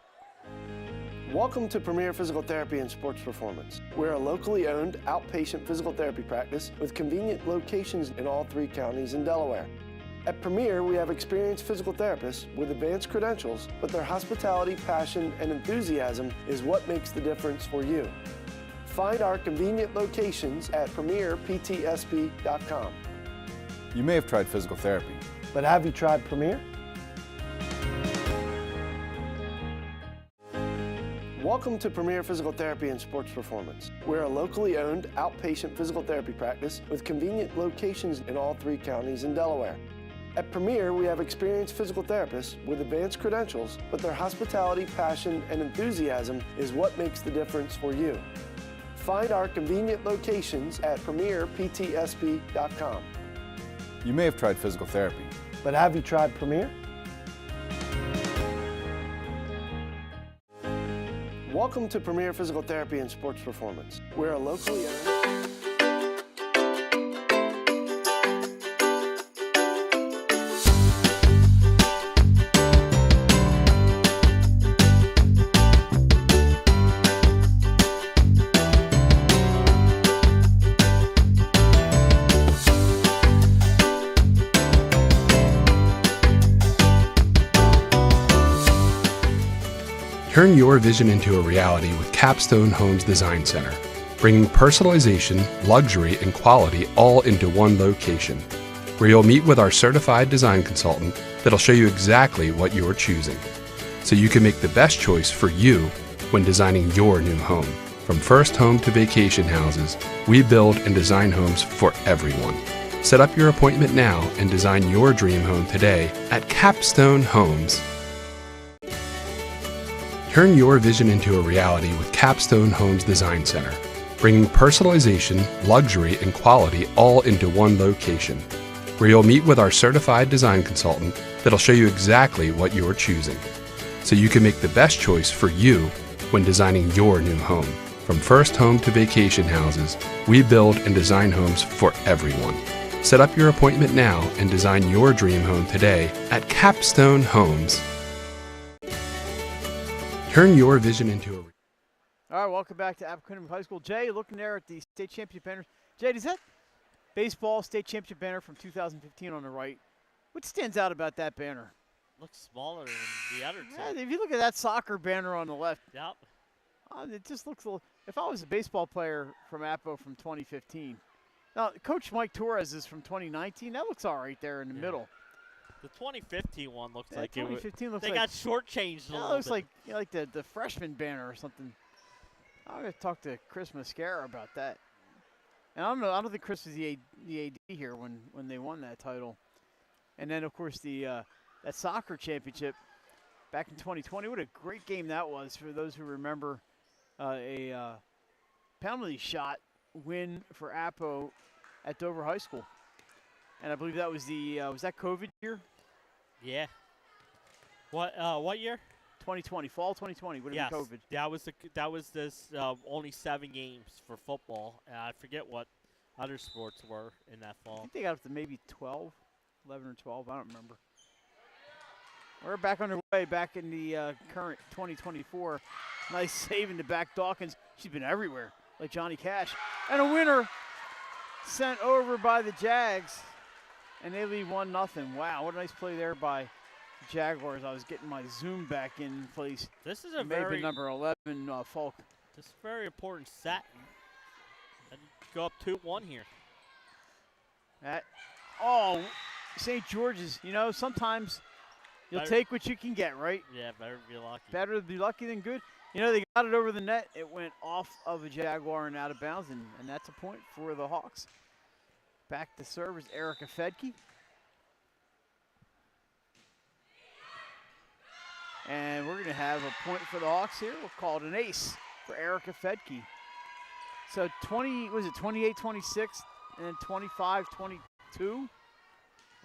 Welcome to Premier Physical Therapy and Sports Performance. We're a locally owned outpatient physical therapy practice with convenient locations in all 3 counties in Delaware. At Premier, we have experienced physical therapists with advanced credentials, but their hospitality, passion, and enthusiasm is what makes the difference for you. Find our convenient locations at premierptsp.com. You may have tried physical therapy, But have you tried Premier? Welcome to Premier Physical Therapy and Sports Performance. We're a locally owned outpatient physical therapy practice with convenient locations in all 3 counties in Delaware. At Premier, we have experienced physical therapists with advanced credentials, but their hospitality, passion, and enthusiasm is what makes the difference for you. Find our convenient locations at premierptsp.com. you may have tried physical therapy, But have you tried Premier? Welcome to Premier Physical Therapy and Sports Performance. We're a locally owned... Turn your vision into a reality with Capstone Homes Design Center, bringing personalization, luxury, and quality all into one location, where you'll meet with our certified design consultant that'll show you exactly what you're choosing, so you can make the best choice for you when designing your new home. From first home to vacation houses, we build and design homes for everyone. Set up your appointment now and design your dream home today at Capstone Homes. Turn your vision into a reality with Capstone Homes Design Center, bringing personalization, luxury, and quality all into one location, where you'll meet with our certified design consultant that'll show you exactly what you're choosing, so you can make the best choice for you when designing your new home. From first home to vacation houses, we build and design homes for everyone. Set up your appointment now and design your dream home today at Capstone Homes. Turn your vision into a... All right, welcome back to Appoquinimink High School. Jay, looking there at the state championship banner. Jay, is that baseball state championship banner from 2015 on the right? What stands out about that banner? Looks smaller than the other 2. Yeah, if you look at that soccer banner on the left, Yep. it just looks a little. If I was a baseball player from Appo from 2015, now Coach Mike Torres is from 2019. That looks all right there in the middle. The 2015 one looks Yeah, like it 2015 looks they like got shortchanged a yeah, it little looks bit. like the freshman banner or something. I'm gonna talk to Chris Mascara about that. And I don't think Chris was the AD here when they won that title. And then of course the that soccer championship back in 2020. What a great game that was for those who remember a penalty shot win for Appo at Dover High School. And I believe that was the was that COVID year? Yeah. What year? 2020, fall 2020. Would have Yes. been COVID. That was this only 7 games for football, and I forget what other sports were in that I fall. think they got up to maybe 12, 11 or 12. I don't remember. We're back underway, back in the current 2024. Nice save in the back. Dawkins, she's been everywhere, like Johnny Cash. And a winner sent over by the Jags, and they lead 1-0. Wow, what a nice play there by the Jaguars. I was getting my zoom back in place. This is a It may have been very number 11, Falk. this is a very important set. And go up 2-1 here. St. George's, you know, sometimes you'll Better- take what you can get, right? Yeah, better be lucky. Better to be lucky than good. You know, they got it over the net. It went off of a Jaguar and out of bounds, and that's a point for the Hawks. Back to serve is Erica Fedke. And we're going to have a point for the Hawks here. We'll call it an ace for Erica Fedke. So 28-26 and then 25-22?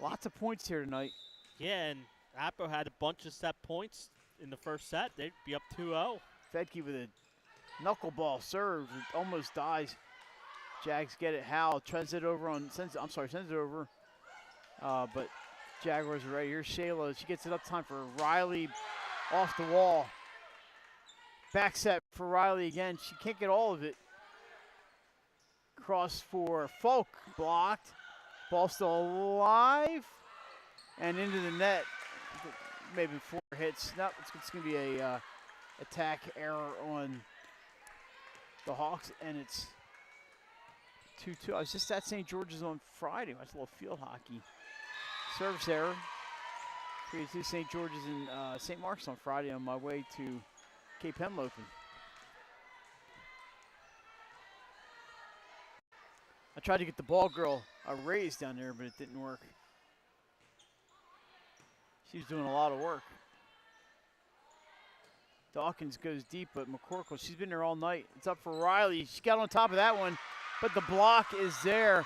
Lots of points here tonight. Yeah, and Appo had a bunch of set points in the first set. They'd be up 2-0. Fedke with a knuckleball serve. It almost dies. Jags get it. Howell sends it over. But Jaguars are ready. Here's Shayla. She gets it up time for Riley off the wall. Back set for Riley again. She can't get all of it. Cross for Folk. Blocked. Ball still alive. And into the net. Maybe 4 hits. No, it's going to be a attack error on the Hawks, and it's 2-2. I was just at St. George's on Friday. Watched a little field hockey. Service error. 3-2 St. George's and St. Mark's on Friday on my way to Cape Henlopen. I tried to get the ball girl a raise down there, but it didn't work. She's doing a lot of work. Dawkins goes deep, but McCorkle, she's been there all night. It's up for Riley. She got on top of that one, but the block is there.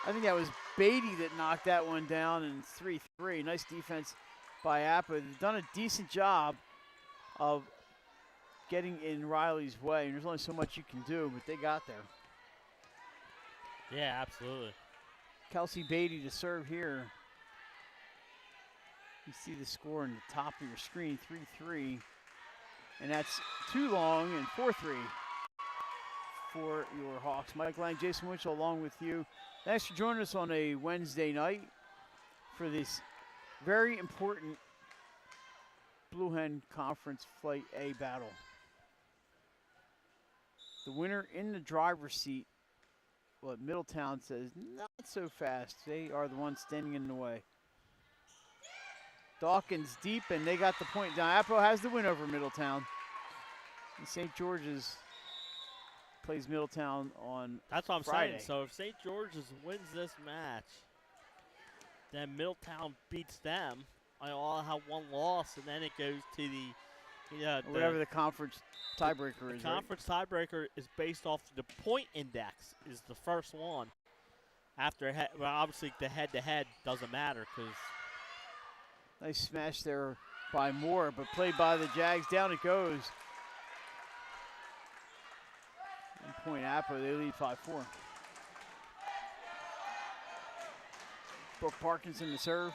I think that was Beatty that knocked that one down, and it's 3-3. Nice defense by Appa. They've done a decent job of getting in Riley's way, and there's only so much you can do, but they got there. Yeah, absolutely. Kelsey Beatty to serve here. You see the score in the top of your screen, 3-3. And that's too long, and 4-3 for your Hawks. Mike Lang, Jason Winchell along with you. Thanks for joining us on a Wednesday night for this very important Blue Hen Conference Flight A battle. The winner in the driver's seat, what Middletown says, not so fast. They are the ones standing in the way. Dawkins deep, and they got the point. Now, Appo has the win over Middletown. And St. George's plays Middletown on That's what I'm Friday. saying. So if St. George's wins this match, then Middletown beats them. I'll have one loss, and then it goes to whatever the conference tiebreaker is. The conference tiebreaker is based off the point index. Is the first one. After obviously the head-to-head doesn't matter because. Nice smash there by Moore, but played by the Jags. Down it goes. 1 point Appo, they lead 5-4. Brooke Parkinson to serve.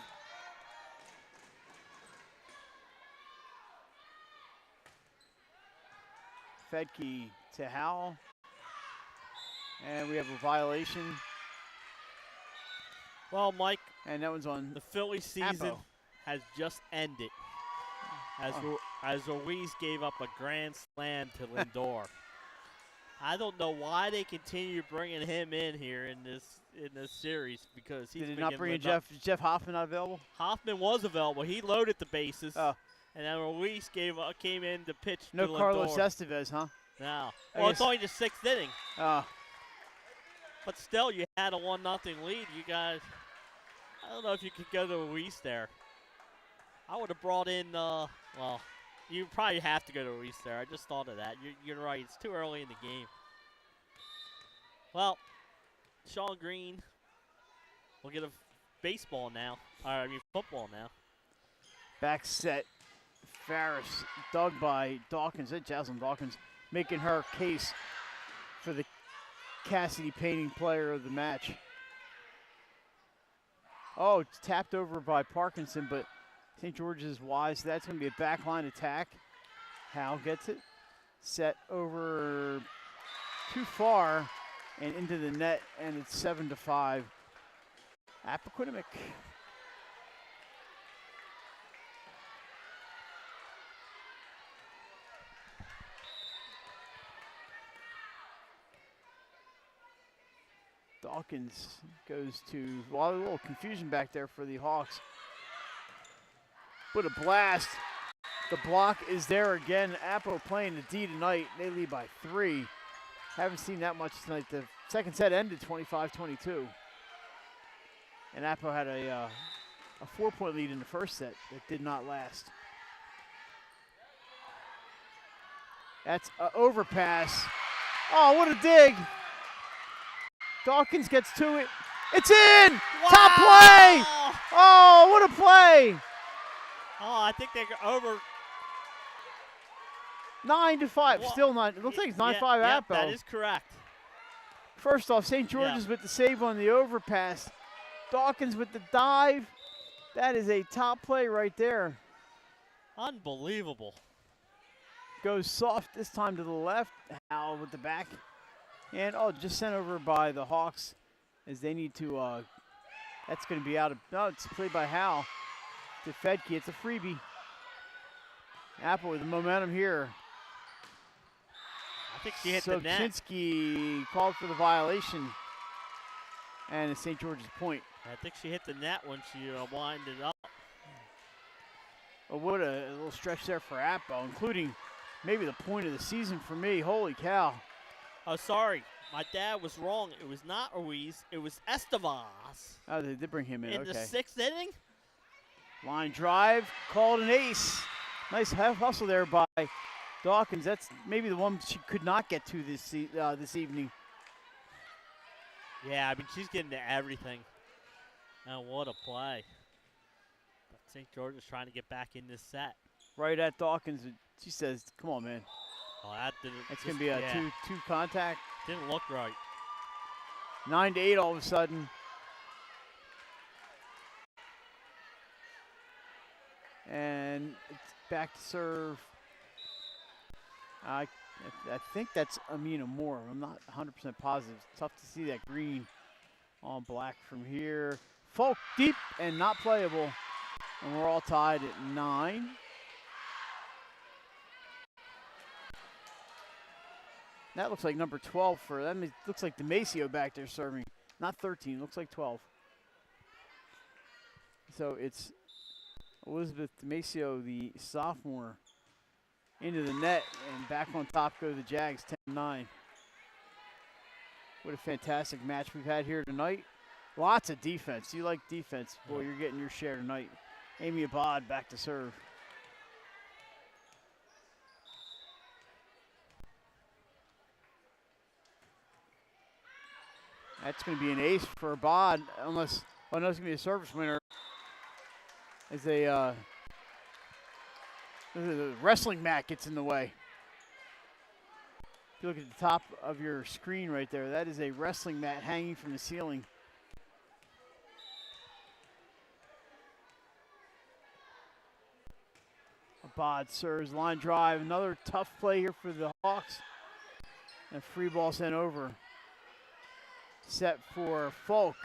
Fedke to Howell. And we have a violation. Well, Mike. And that one's on the Philly season. Appo. Has just ended as Ruiz gave up a grand slam to Lindor. I don't know why they continue bringing him in here in this series because he's did it not bring in Jeff Hoffman not available? Hoffman was available. He loaded the bases. And then Ruiz came in to pitch to Lindor. No Carlos Estevez, huh? No. Well, it's only the 6th inning. But still, you had a 1-0 lead. You guys, I don't know if you could go to Ruiz there. I would have brought in, well, you probably have to go to Ruiz there. I just thought of that. You're right. It's too early in the game. Well, Sean Green will get a baseball now. Football now. Back set. Farris dug by Dawkins. Jaslyn Dawkins making her case for the Cassidy Painting player of the match. Oh, it's tapped over by Parkinson, but St. George's is wise. That's going to be a backline attack. Hal gets it. Set over too far and into the net, and it's 7-5. Appoquinimink. Dawkins goes to, well, a little confusion back there for the Hawks. What a blast. The block is there again. Appo playing the D tonight. They lead by 3. Haven't seen that much tonight. The second set ended 25-22. And Appo had a 4-point lead in the first set that did not last. That's an overpass. Oh, what a dig. Dawkins gets to it. It's in! Wow. Top play! Oh, what a play! Oh, I think they're over. 9-5. Well, Still 9. It looks like it's 9-5 yeah, Appo. that is correct. First off, St. George's with the save on the overpass. Dawkins with the dive. That is a top play right there. Unbelievable. Goes soft this time to the left. Howell with the back. And, just sent over by the Hawks as they need to, that's going to be out of, no, it's played by Howell to Fedke. It's a freebie. Apple with the momentum here. I think she hit the net. Sokinski called for the violation. And it's St. George's point. I think she hit the net when she winded up. Oh, what a little stretch there for Apple, including maybe the point of the season for me. Holy cow. Oh, sorry. My dad was wrong. It was not Ruiz. It was Estevez. Oh, they did bring him in. In the 6th inning? Line drive, called an ace. Nice hustle there by Dawkins. That's maybe the one she could not get to this evening. Yeah, I mean, she's getting to everything. And what a play. But St. George is trying to get back in this set. Right at Dawkins. She says, come on, man. Oh, that didn't. It's going to be a 2-2 contact. Didn't look right. 9-8 all of a sudden. And it's back to serve. I think that's Amina Moore. I'm not 100% positive. It's tough to see that green on black from here. Folk deep and not playable. And we're all tied at 9. That looks like number 12 for them. It looks like DeMacio back there serving. Not 13, looks like 12. So it's Elizabeth DeMacio, the sophomore, into the net, and back on top go the Jags, 10-9. What a fantastic match we've had here tonight. Lots of defense. You like defense. Boy, you're getting your share tonight. Amy Abad back to serve. That's going to be an ace for Abad, unless, oh no, it's going to be a service winner. As the wrestling mat gets in the way. If you look at the top of your screen right there, that is a wrestling mat hanging from the ceiling. Abad serves, line drive, another tough play here for the Hawks. And free ball sent over. Set for Folk,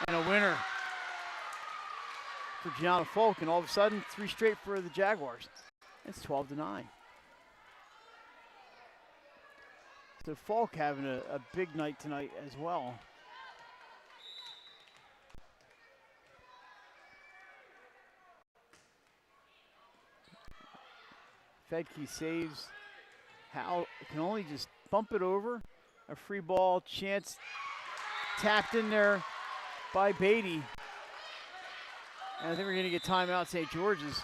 and a winner for Gianna Folk, and all of a sudden 3 straight for the Jaguars. It's 12-9. So Folk having a big night tonight as well. Fedke saves. Howell can only just bump it over. A free ball chance tapped in there by Beatty. And I think we're going to get timeout St. George's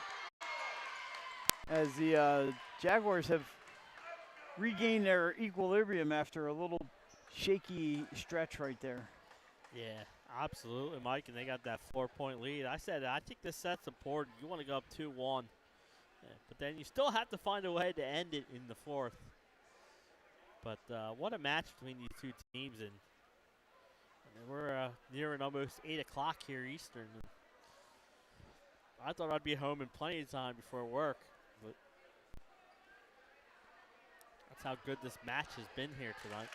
as the Jaguars have regained their equilibrium after a little shaky stretch right there. Yeah, absolutely, Mike, and they got that 4-point lead. I said, I think this set's important. You want to go up 2-1. Yeah, but then you still have to find a way to end it in the 4th. But what a match between these two teams. And we're nearing almost 8 o'clock here Eastern. And I thought I'd be home in plenty of time before work. But that's how good this match has been here tonight.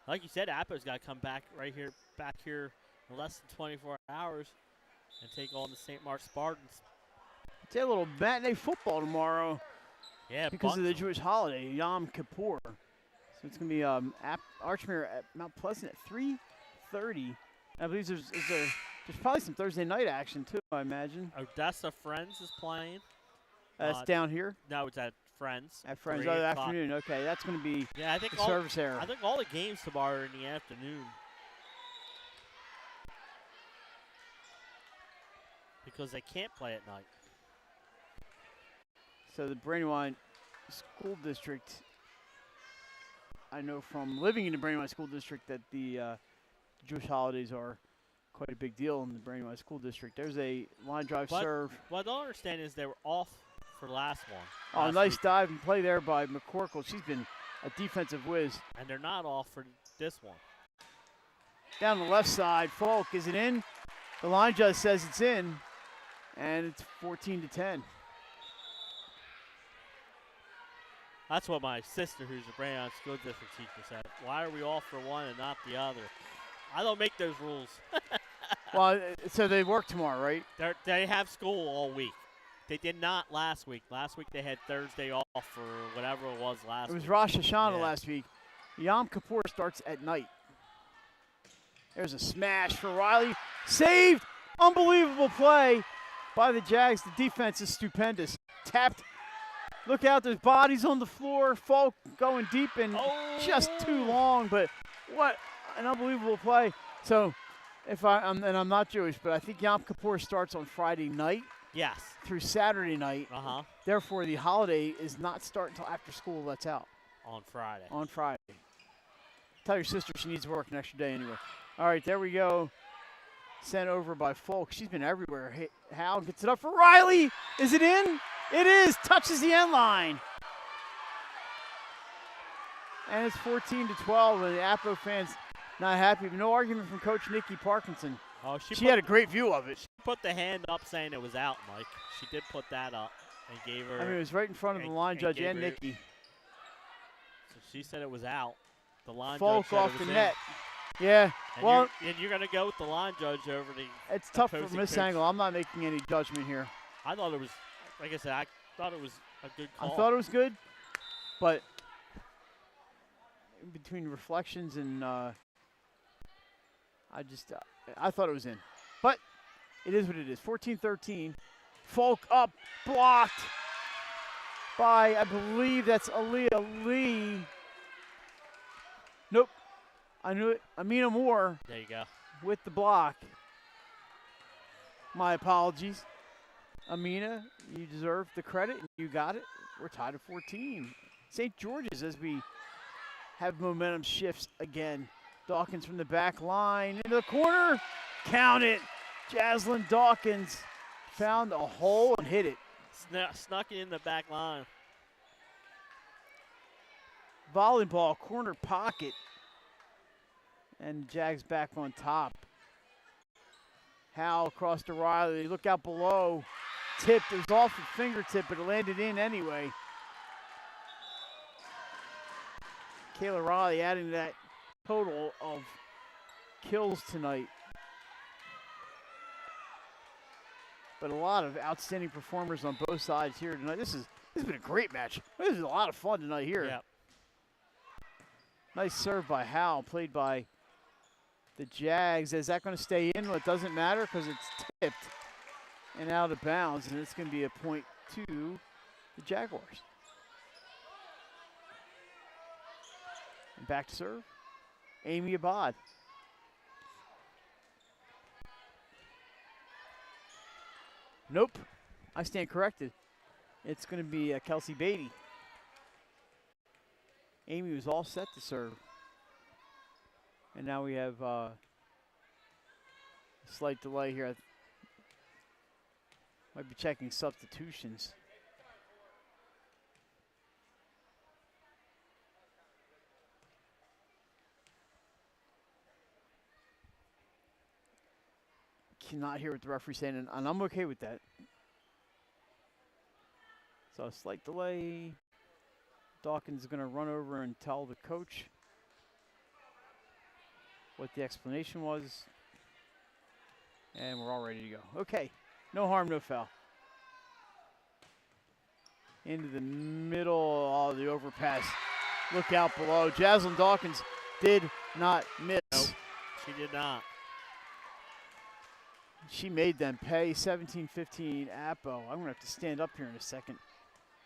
Like you said, Appo's got to come back back here in less than 24 hours and take on the St. Mark Spartans. It's a little matinee football tomorrow. Yeah, because of the Jewish holiday, Yom Kippur. So it's going to be Archmere at Mount Pleasant at 3:30. I believe there's probably some Thursday night action too, I imagine. Odessa Friends is playing. That's down here? No, it's at Friends. At Friends, the afternoon. Okay, that's going to be I think the service area. I think all the games tomorrow are in the afternoon. Because they can't play at night. So the Brandywine School District I know from living in the Brandywine School District that the Jewish holidays are quite a big deal in the Brandywine School District. There's a line drive serve. What I don't understand is they were off for the last one. Oh, nice dive and play there by McCorkle. She's been a defensive whiz. And they're not off for this one. Down the left side, Falk, is it in? The line judge says it's in, and it's 14-10. That's what my sister, who's a Brandywine School District teacher, said. Why are we off for one and not the other? I don't make those rules. Well, so they work tomorrow, right? They have school all week. They did not last week. Last week they had Thursday off for whatever it was last week. It was Rosh Hashanah last week. Yom Kippur starts at night. There's a smash for Riley. Saved! Unbelievable play by the Jags. The defense is stupendous. Tapped. Look out, there's bodies on the floor. Falk going deep and just too long, but what an unbelievable play. So, and I'm not Jewish, but I think Yom Kippur starts on Friday night. Yes. Through Saturday night. Uh-huh. Therefore, the holiday is not starting until after school lets out. On Friday. On Friday. Tell your sister she needs to work an extra day anyway. All right, there we go. Sent over by Falk. She's been everywhere. Hal gets it up for Riley. Is it in? It is. Touches the end line. And it's 14-12, and the Appo fans not happy. But no argument from Coach Nikki Parkinson. Oh, she had a great view of it. She put the hand up saying it was out, Mike. She did put that up and gave her. I mean, it was right in front of the line judge and Nikki. So she said it was out. The line Falk judge said off it the was net. In. Yeah. And you're going to go with the line judge over the. It's tough from this angle. I'm not making any judgment here. I thought it was, like I said, I thought it was a good call. I thought it was good, but in between reflections and I thought it was in. But it is what it is. 14-13. Falk up, blocked by, I believe that's Aaliyah Lee. Nope. I knew it. Amina Moore. There you go. With the block. My apologies. Amina, you deserve the credit. You got it. We're tied at 14. St. George's as we have momentum shifts again. Dawkins from the back line into the corner. Count it. Jaslyn Dawkins found a hole and hit it. Snuck it in the back line. Volleyball, corner pocket. And Jags back on top. Hal across to Riley. Look out below. Tipped. It was off the fingertip, but it landed in anyway. Kayla Riley adding to that total of kills tonight. But a lot of outstanding performers on both sides here tonight. This has been a great match. This is a lot of fun tonight here. Yep. Nice serve by Hal, played by the Jags. Is that going to stay in? Well, it doesn't matter because it's tipped and out of bounds, and it's going to be a point to the Jaguars. And back to serve, Amy Abad. Nope, I stand corrected. It's going to be Kelsey Beatty. Amy was all set to serve. And now we have a slight delay here. Might be checking substitutions. Cannot hear what the referee's saying, and I'm okay with that. So a slight delay. Dawkins is going to run over and tell the coach what the explanation was. And we're all ready to go. Okay, no harm, no foul. Into the middle of the overpass. Look out below. Jaslyn Dawkins did not miss. Nope, she did not. She made them pay. 17-15 Appo. I'm going to have to stand up here in a second.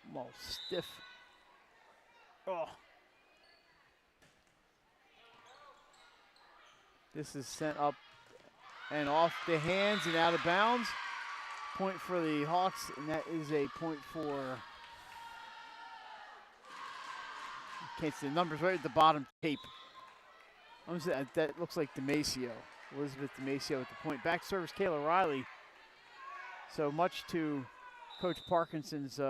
I'm all stiff. Oh. This is sent up and off the hands and out of bounds. Point for the Hawks, and that is a point for can't see the numbers right at the bottom tape. That looks like Damasio. Elizabeth Damasio at the point. Back service, Kayla Riley. So much to Coach Parkinson's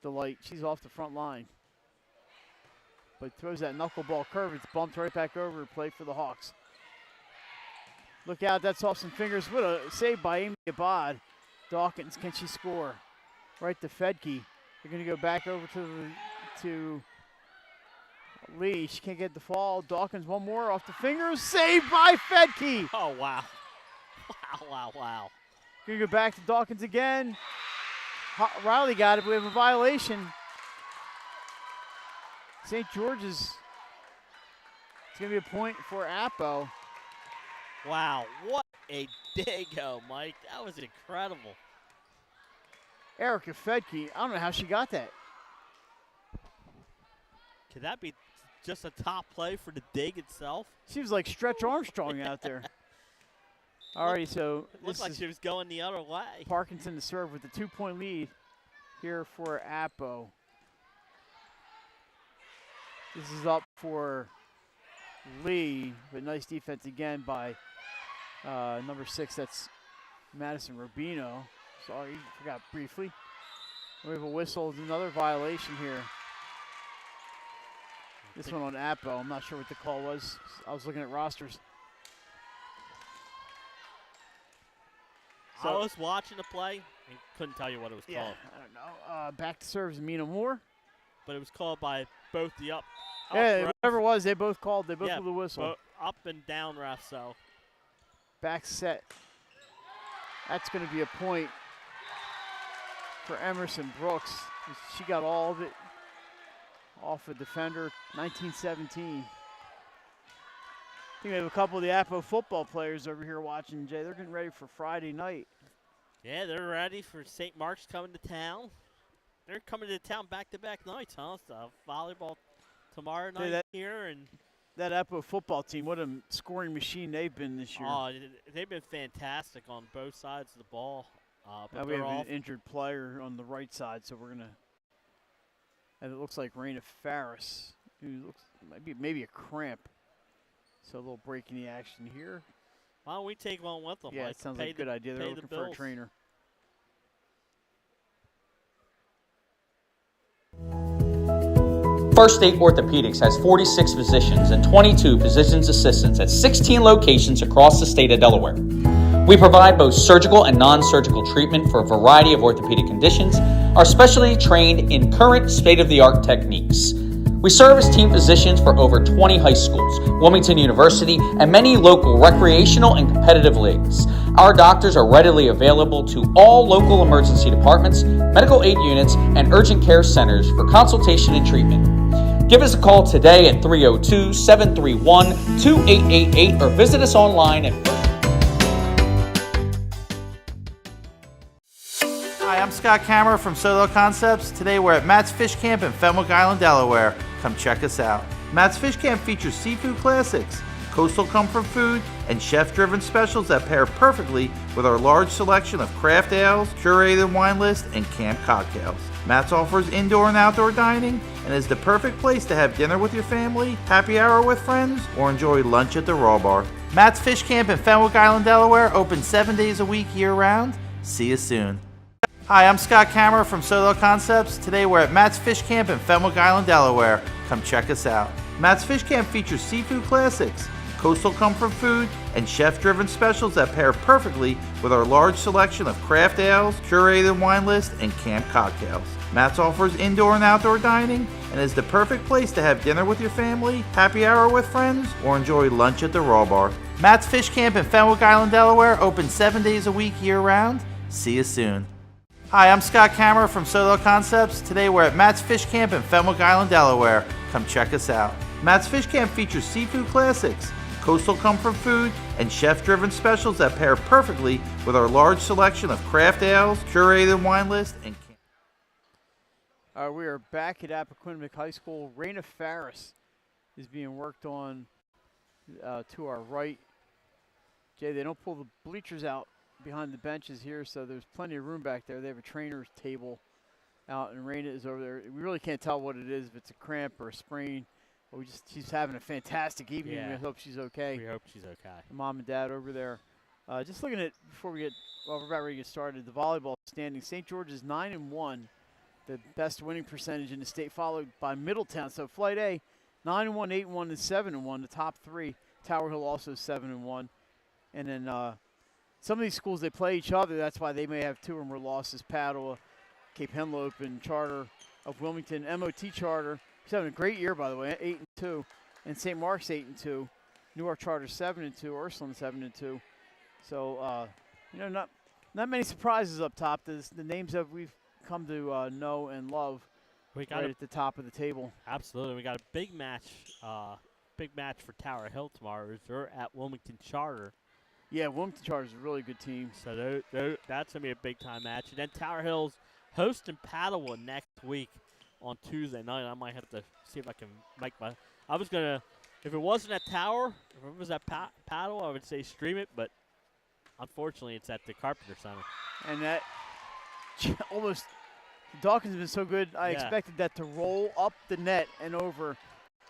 delight. She's off the front line. But throws that knuckleball curve. It's bumped right back over. Play for the Hawks. Look out, that's off some fingers. What a save by Amy Abad. Dawkins, can she score? Right to Fedke. They're going to go back over to Lee. She can't get the fall. Dawkins, one more off the fingers. Saved by Fedke. Oh, wow. Wow. Going to go back to Dawkins again. Riley got it, but we have a violation. St. George's. It's going to be a point for Appo. Wow, what a dig-o, Mike. That was incredible. Erica Fedke, I don't know how she got that. Could that be just a top play for the dig itself? She was like Stretch Armstrong out there. All right, so it looked like she was going the other way. Parkinson to serve with a 2-point lead here for Appo. This is up for Lee, but nice defense again by number 6, that's Madison Rubino. Sorry, forgot briefly. We have a whistle, another violation here. This one on Appo. I'm not sure what the call was. I was looking at rosters. I was watching the play and couldn't tell you what it was called. I don't know. Back to serves Mina Moore. But it was called by both the up Yeah, refs. whatever it was, they both called. They both blew the whistle. Up and down refs, so. Back set. That's going to be a point for Emerson Brooks. She got all of it off a defender, 19-17. I think we have a couple of the Appo football players over here watching, Jay. They're getting ready for Friday night. Yeah, they're ready for St. Mark's coming to town. They're coming to town back-to-back nights, huh? So volleyball tomorrow night here. And that Appo football team, what a scoring machine they've been this year. Oh, they've been fantastic on both sides of the ball. But we have an injured player on the right side, so we're going to – and it looks like Raina Farris, who looks maybe a cramp. So a little break in the action here. Why don't we take one with them? Yeah, Mike, it sounds like a good idea. They're looking for a trainer. First State Orthopedics has 46 physicians and 22 physician's assistants at 16 locations across the state of Delaware. We provide both surgical and non-surgical treatment for a variety of orthopedic conditions, are specially trained in current state-of-the-art techniques. We serve as team physicians for over 20 high schools, Wilmington University, and many local recreational and competitive leagues. Our doctors are readily available to all local emergency departments, medical aid units, and urgent care centers for consultation and treatment. Give us a call today at 302-731-2888 or visit us online at Hi, I'm Scott Kammerer from Solo Concepts. Today we're at Matt's Fish Camp in Fenwick Island, Delaware. Come check us out. Matt's Fish Camp features seafood classics, coastal comfort food, and chef-driven specials that pair perfectly with our large selection of craft ales, curated wine list, and camp cocktails. Matt's offers indoor and outdoor dining and is the perfect place to have dinner with your family, happy hour with friends, or enjoy lunch at the Raw Bar. Matt's Fish Camp in Fenwick Island, Delaware, open 7 days a week year-round. See you soon. Hi, I'm Scott Kammerer from Solo Concepts. Today we're at Matt's Fish Camp in Fenwick Island, Delaware. Come check us out. Matt's Fish Camp features seafood classics, coastal comfort food, and chef-driven specials that pair perfectly with our large selection of craft ales, curated wine list, and camp cocktails. Matt's offers indoor and outdoor dining and is the perfect place to have dinner with your family, happy hour with friends, or enjoy lunch at the Raw Bar. Matt's Fish Camp in Fenwick Island, Delaware, open 7 days a week year-round. See you soon. Hi, I'm Scott Kammerer from Solo Concepts. Today we're at Matt's Fish Camp in Fenwick Island, Delaware. Come check us out. Matt's Fish Camp features seafood classics, coastal comfort food, and chef-driven specials that pair perfectly with our large selection of craft ales, curated wine list, and we are back at Appoquinimink High School. Raina Farris is being worked on to our right. Jay, they don't pull the bleachers out behind the benches here, so there's plenty of room back there. They have a trainer's table out, and Raina is over there. We really can't tell what it is, if it's a cramp or a sprain. Well, she's having a fantastic evening. Yeah. We hope she's okay. We hope she's okay. Mom and Dad over there. Just looking at, before we're about ready to get started, the volleyball standing. St. George is 9-1, the best winning percentage in the state, followed by Middletown. So Flight A, 9-1, 8-1, and 7-1, the top three. Tower Hill also 7-1. And then some of these schools, they play each other. That's why they may have 2 or more losses. Padua, Cape Henlope, and Charter of Wilmington. MOT Charter, he's having a great year, by the way, 8-2. And St. Mark's 8-2. Newark Charter 7-2. Ursuline 7-2. So, not many surprises up top. The names that we've come to know and love right at the top of the table. Absolutely. We got a big match for Tower Hill tomorrow. They're at Wilmington Charter. Yeah, Wilmington Charter is a really good team. So that's going to be a big-time match. And then Tower Hill's hosting Padua next week on Tuesday night. I might have to see if I can make my – I was going to – if it wasn't at Tower, if it was at Padua, I would say stream it, but unfortunately it's at the Carpenter Center. And that almost – Dawkins has been so good, I expected that to roll up the net and over,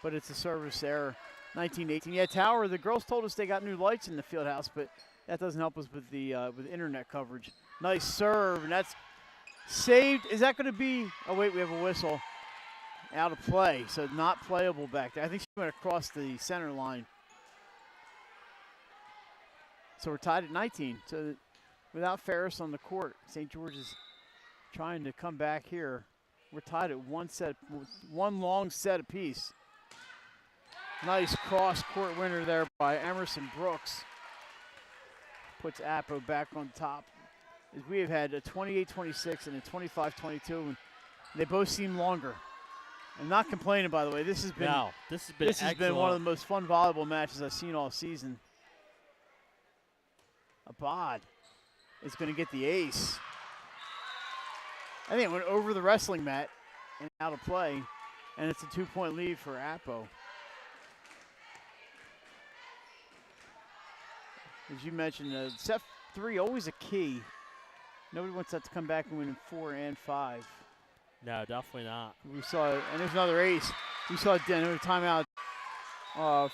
but it's a service error. 19-18. Yeah, Tower, the girls told us they got new lights in the field house, but that doesn't help us with the internet coverage. Nice serve, and that's saved. Is that going to be – oh, wait, we have a whistle. Out of play, so not playable back there. I think she went across the center line. So we're tied at 19. So without Ferris on the court, St. George is trying to come back here. We're tied at one long set apiece. Nice cross-court winner there by Emerson Brooks. Puts Appo back on top. As we have had a 28-26 and a 25-22, and they both seem longer. I'm not complaining, by the way. This has been one of the most fun volleyball matches I've seen all season. Abad is going to get the ace. I think it went over the wrestling mat and out of play, and it's a 2-point lead for Appo. As you mentioned, set 3 always a key. Nobody wants that to come back and win in 4 and 5. No, definitely not. We saw, and there's another ace. We saw another timeout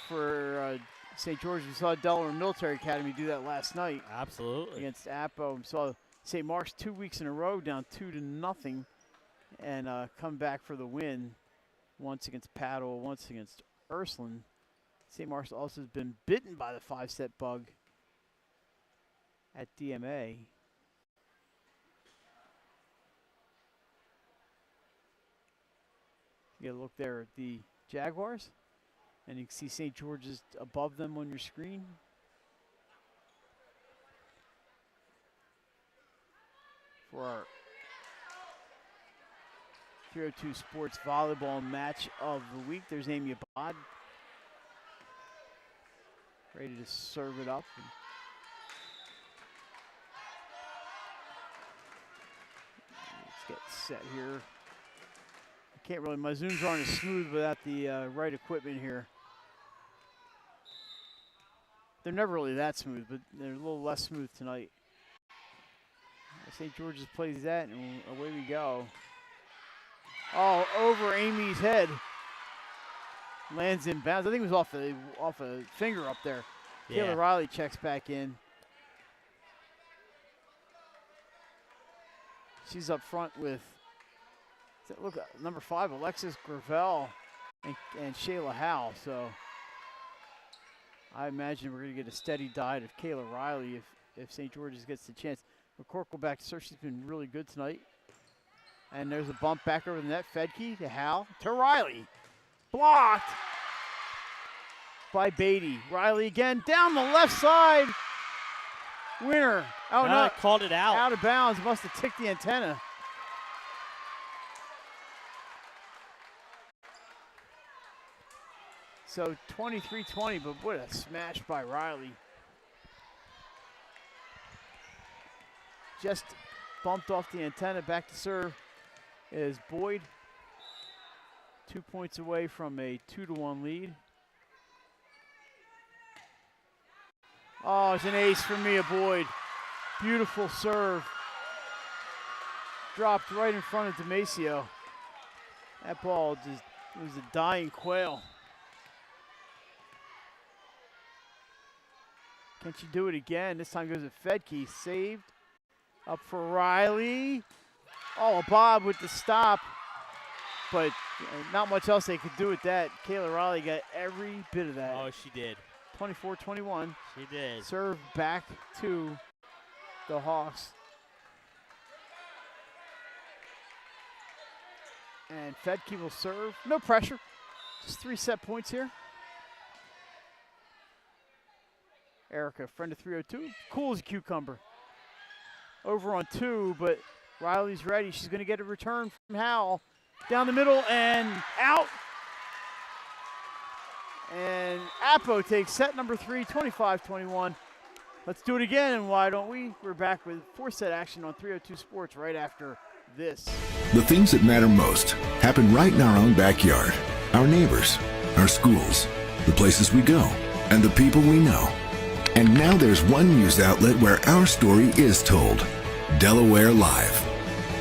for St. George. We saw Delaware Military Academy do that last night. Absolutely. Against Appo. We saw St. Mark's 2 weeks in a row down 2-0 and come back for the win. Once against Padua, once against Ursuline. St. Mark's also has been bitten by the 5-set bug at DMA. You get a look there at the Jaguars, and you can see St. George's above them on your screen. For our 302 Sports Volleyball Match of the Week, there's Amy Abad, ready to serve it up. Let's get set here. Can't really, my zooms aren't as smooth without the right equipment here. They're never really that smooth, but they're a little less smooth tonight. St. George's plays that, and away we go. Oh, over Amy's head. Lands in bounds. I think it was off a finger up there. Yeah. Kayla Riley checks back in. She's up front with, look, number 5, Alexis Gravel and Shayla Howe. So I imagine we're going to get a steady diet of Kayla Riley if St. George's gets the chance. McCorkle back to serve. She's been really good tonight. And there's a bump back over the net. Fedke to Howe to Riley. Blocked by Beatty. Riley again down the left side. Winner. Oh, no. Called it out. Out of bounds. Must have ticked the antenna. So 23-20, but what a smash by Riley. Just bumped off the antenna. Back to serve is Boyd. 2 points away from a 2-1 lead. Oh, it's an ace for Mia Boyd. Beautiful serve. Dropped right in front of Demasio. That ball just, it was a dying quail. Can she do it again? This time goes to Fedke. Saved. Up for Riley. Oh, Bob with the stop. But not much else they could do with that. Kayla Riley got every bit of that. Oh, she did. 24-21. She did. Serve back to the Hawks. And Fedke will serve. No pressure. Just 3 set points here. Erica, friend of 302. Cool as a cucumber. Over on 2, but Riley's ready. She's going to get a return from Howell. Down the middle and out. And Appo takes set number 3, 25-21. Let's do it again, and why don't we? We're back with 4-set action on 302 Sports right after this. The things that matter most happen right in our own backyard. Our neighbors, our schools, the places we go, and the people we know. And now there's one news outlet where our story is told. Delaware Live.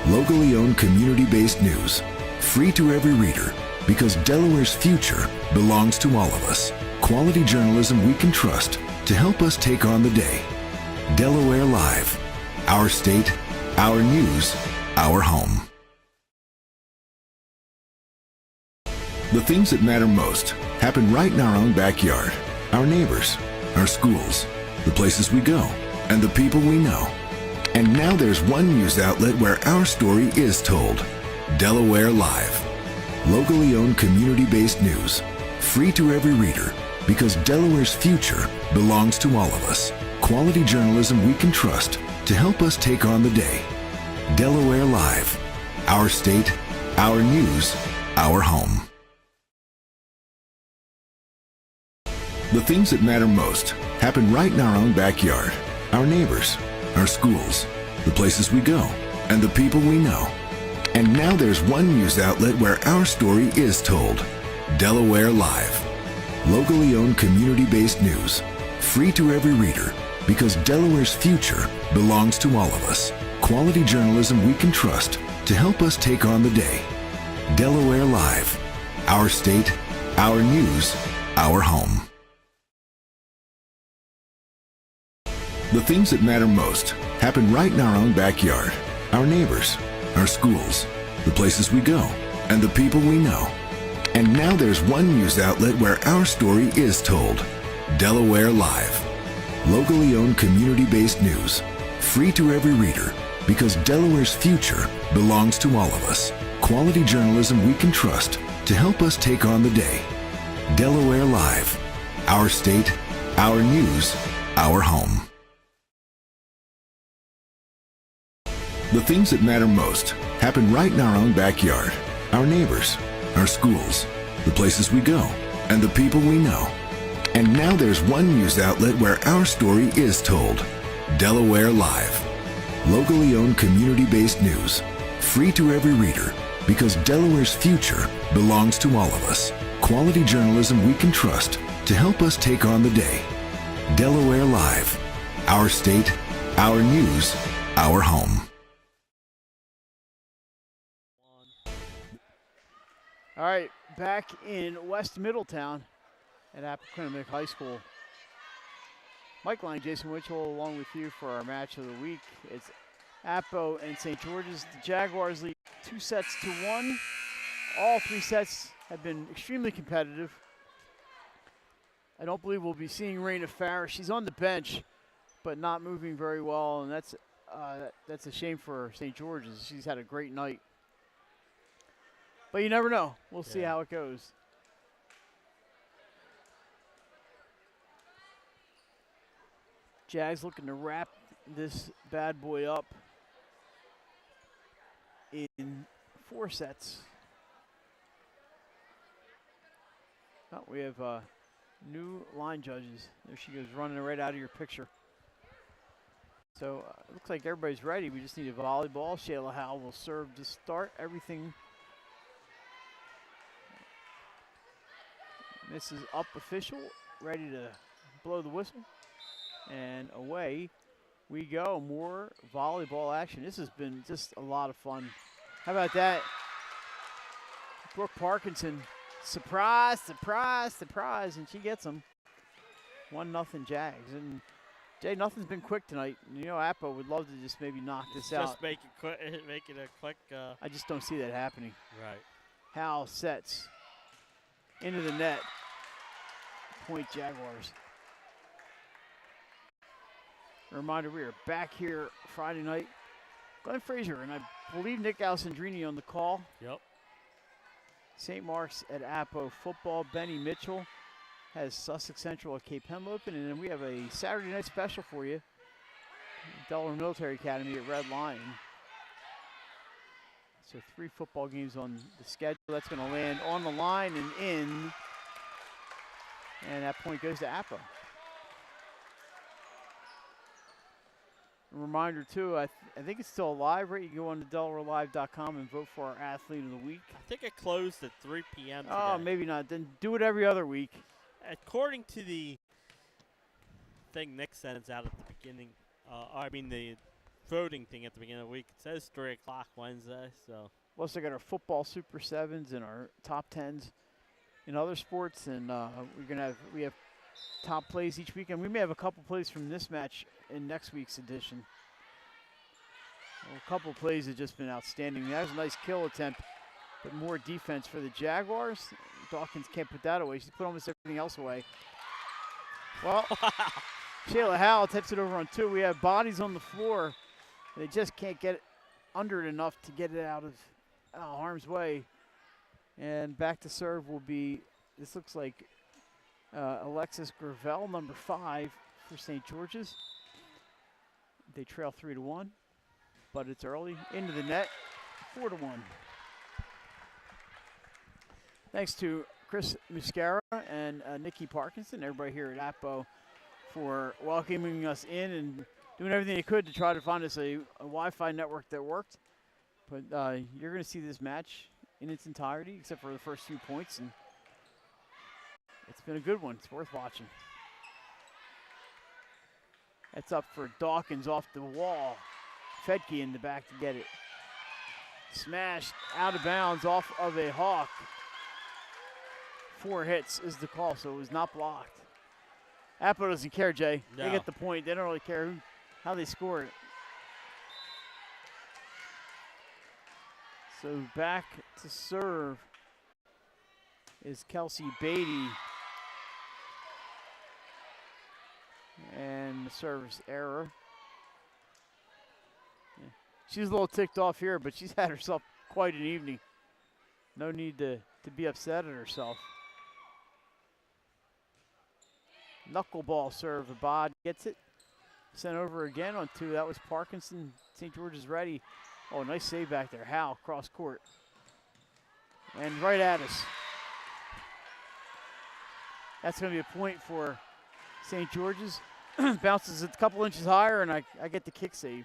Locally owned community-based news. Free to every reader, because Delaware's future belongs to all of us. Quality journalism we can trust to help us take on the day. Delaware Live. Our state, our news, our home. The things that matter most happen right in our own backyard. Our neighbors, our schools, the places we go, and the people we know. And now there's one news outlet where our story is told. Delaware Live. Locally owned community-based news. Free to every reader, because Delaware's future belongs to all of us. Quality journalism we can trust to help us take on the day. Delaware Live. Our state, our news, our home. The things that matter most happen right in our own backyard. Our neighbors, our schools, the places we go, and the people we know. And now there's one news outlet where our story is told. Delaware Live. Locally owned community-based news. Free to every reader, because Delaware's future belongs to all of us. Quality journalism we can trust to help us take on the day. Delaware Live. Our state, our news, our home. The things that matter most happen right in our own backyard. Our neighbors, our schools, the places we go, and the people we know. And now there's one news outlet where our story is told. Delaware Live. Locally owned community-based news. Free to every reader, because Delaware's future belongs to all of us. Quality journalism we can trust to help us take on the day. Delaware Live. Our state, our news, our home. The things that matter most happen right in our own backyard. Our neighbors, our schools, the places we go, and the people we know. And now there's one news outlet where our story is told. Delaware Live. Locally owned community-based news. Free to every reader, because Delaware's future belongs to all of us. Quality journalism we can trust to help us take on the day. Delaware Live. Our state, our news, our home. All right, back in West Middletown at Appoquinimink High School. Mike Lang, Jason Winchell, along with you for our match of the week. It's Appo and St. George's. The Jaguars lead 2-1. All 3 sets have been extremely competitive. I don't believe we'll be seeing Raina Farris. She's on the bench, but not moving very well, and that's a shame for St. George's. She's had a great night. But you never know. We'll see how it goes. Jags looking to wrap this bad boy up in 4 sets. Oh, we have new line judges. There she goes, running right out of your picture. So it looks like everybody's ready. We just need a volleyball. Shayla Howell will serve to start everything. This is up official, ready to blow the whistle. And away we go. More volleyball action. This has been just a lot of fun. How about that? Brooke Parkinson, surprise, surprise, surprise, and she gets them. 1-0 Jags. And Jay, nothing's been quick tonight. You know, Appo would love to just maybe knock this out. Just make it quick. Make it a quick. I just don't see that happening. Right. Howell sets into the net. Point Jaguars. A reminder, we are back here Friday night. Glenn Frazier and I believe Nick Alessandrini on the call. Yep. St. Mark's at Appo football. Benny Mitchell has Sussex Central at Cape Henlopen, and then we have a Saturday night special for you. Delaware Military Academy at Red Lion. So 3 football games on the schedule. That's going to land on the line and in. And that point goes to Appo. A reminder, too, I think it's still alive, right? You go on to DelawareLive.com and vote for our Athlete of the Week. I think it closed at 3 p.m. today. Oh, maybe not. Then do it every other week. According to the thing Nick sends out at the beginning, the voting thing at the beginning of the week, it says 3 o'clock Wednesday. So. Plus, I got our football Super 7s and our top 10s in other sports, and we have top plays each weekend. We may have a couple plays from this match in next week's edition. Well, a couple plays have just been outstanding. That was a nice kill attempt, but more defense for the Jaguars. Dawkins can't put that away. She's put almost everything else away. Well, Shayla Howell tips it over on 2. We have bodies on the floor. They just can't get it under it enough to get it out of harm's way. And back to serve will be, this looks like Alexis Gravel, number 5 for St. George's. They trail 3-1, but it's early. Into the net, 4-1. Thanks to Chris Muscara and Nikki Parkinson, everybody here at Appo, for welcoming us in and doing everything they could to try to find us a Wi-Fi network that worked. But you're going to see this match in its entirety, except for the first few points, and it's been a good one. It's worth watching. That's up for Dawkins off the wall. Fedke in the back to get it. Smashed out of bounds off of a Hawk. 4 hits is the call, so it was not blocked. Appo doesn't care, Jay. No. They get the point. They don't really care how they score it. So back to serve is Kelsey Beatty. And the service error. Yeah. She's a little ticked off here, but she's had herself quite an evening. No need to be upset at herself. Knuckleball serve. Abad gets it. Sent over again on 2. That was Parkinson. St. George's ready. Oh, nice save back there. Howell, cross court. And right at us. That's going to be a point for St. George's. Bounces a couple inches higher, and I get the kick save.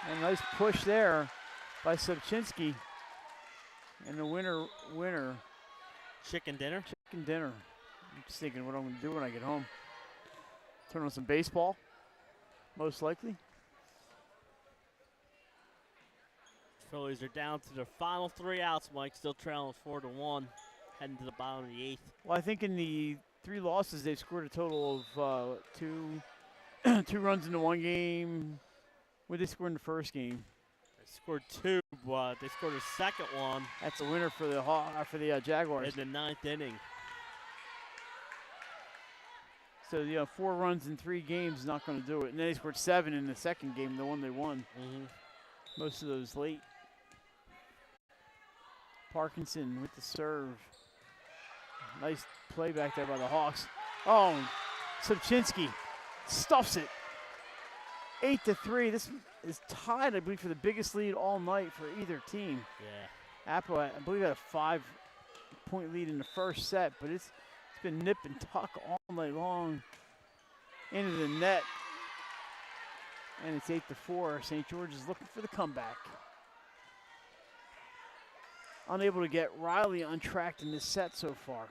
And a nice push there by Sobczynski. And the winner. Chicken dinner? Chicken dinner. I'm just thinking what I'm going to do when I get home. Turn on some baseball, most likely. Phillies are down to their final 3 outs, Mike. Still trailing 4-1, heading to the bottom of the 8th. Well, I think in the 3 losses, they've scored a total of 2 runs into 1 game. What did they score in the first game? They scored 2, but they scored a second one. That's a winner for the Jaguars. In the 9th inning. So, 4 runs in 3 games is not going to do it. And then they scored 7 in the second game, the one they won. Mm-hmm. Most of those late. Parkinson with the serve. Nice play back there by the Hawks. Oh, Sobczynski stuffs it. 8-3. This is tied, I believe, for the biggest lead all night for either team. Yeah. Appo, I believe, had a 5-point lead in the first set, but it's been nip and tuck all night long. Into the net. And it's 8-4. St. George is looking for the comeback. Unable to get Riley untracked in this set so far.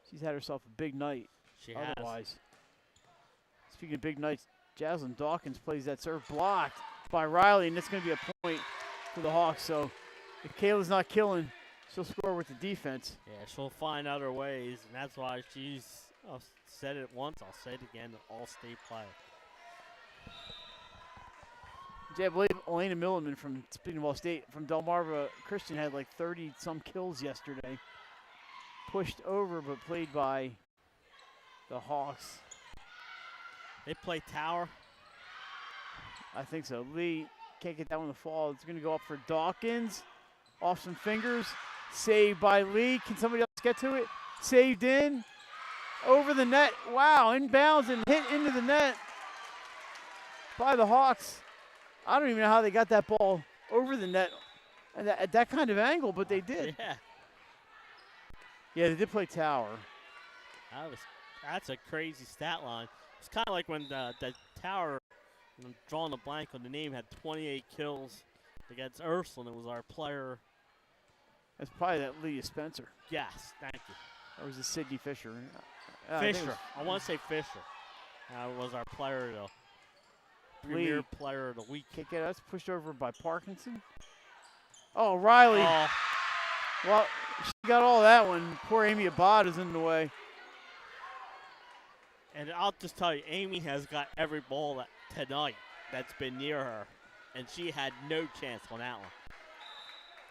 She's had herself a big night. She otherwise. Speaking of big nights, Jaslyn Dawkins plays that serve blocked. by Riley, and that's going to be a point for the Hawks. So if Kayla's not killing, she'll score with the defense. Yeah, she'll find other ways, and that's why she's said it once, I'll say it again, an all-state player. Jay, I believe Elena Milliman from, speaking of all-state, from Delmarva Christian had like 30-some kills yesterday. Pushed over, but played by the Hawks. They play tower. I think so. Lee can't get that one to fall. It's going to go up for Dawkins. Off some fingers. Saved by Lee. Can somebody else get to it? Saved in. Over the net. Wow, inbounds and hit into the net by the Hawks. I don't even know how they got that ball over the net at that kind of angle, but they did. Yeah. Yeah, they did play tower. That's a crazy stat line. It's kind of like when the tower, I'm drawing a blank on the name, had 28 kills against Ursuline. It was our player. That's probably that Leah Spencer. Yes, thank you. Or was it Sydney Fisher? Fisher. I want to say Fisher. Was our player, the premier player of the week. Kick it. That's pushed over by Parkinson. Oh, Riley. Oh. Well, she got all that one. Poor Amy Abad is in the way. And I'll just tell you, Amy has got every ball tonight that's been near her, and she had no chance on that one.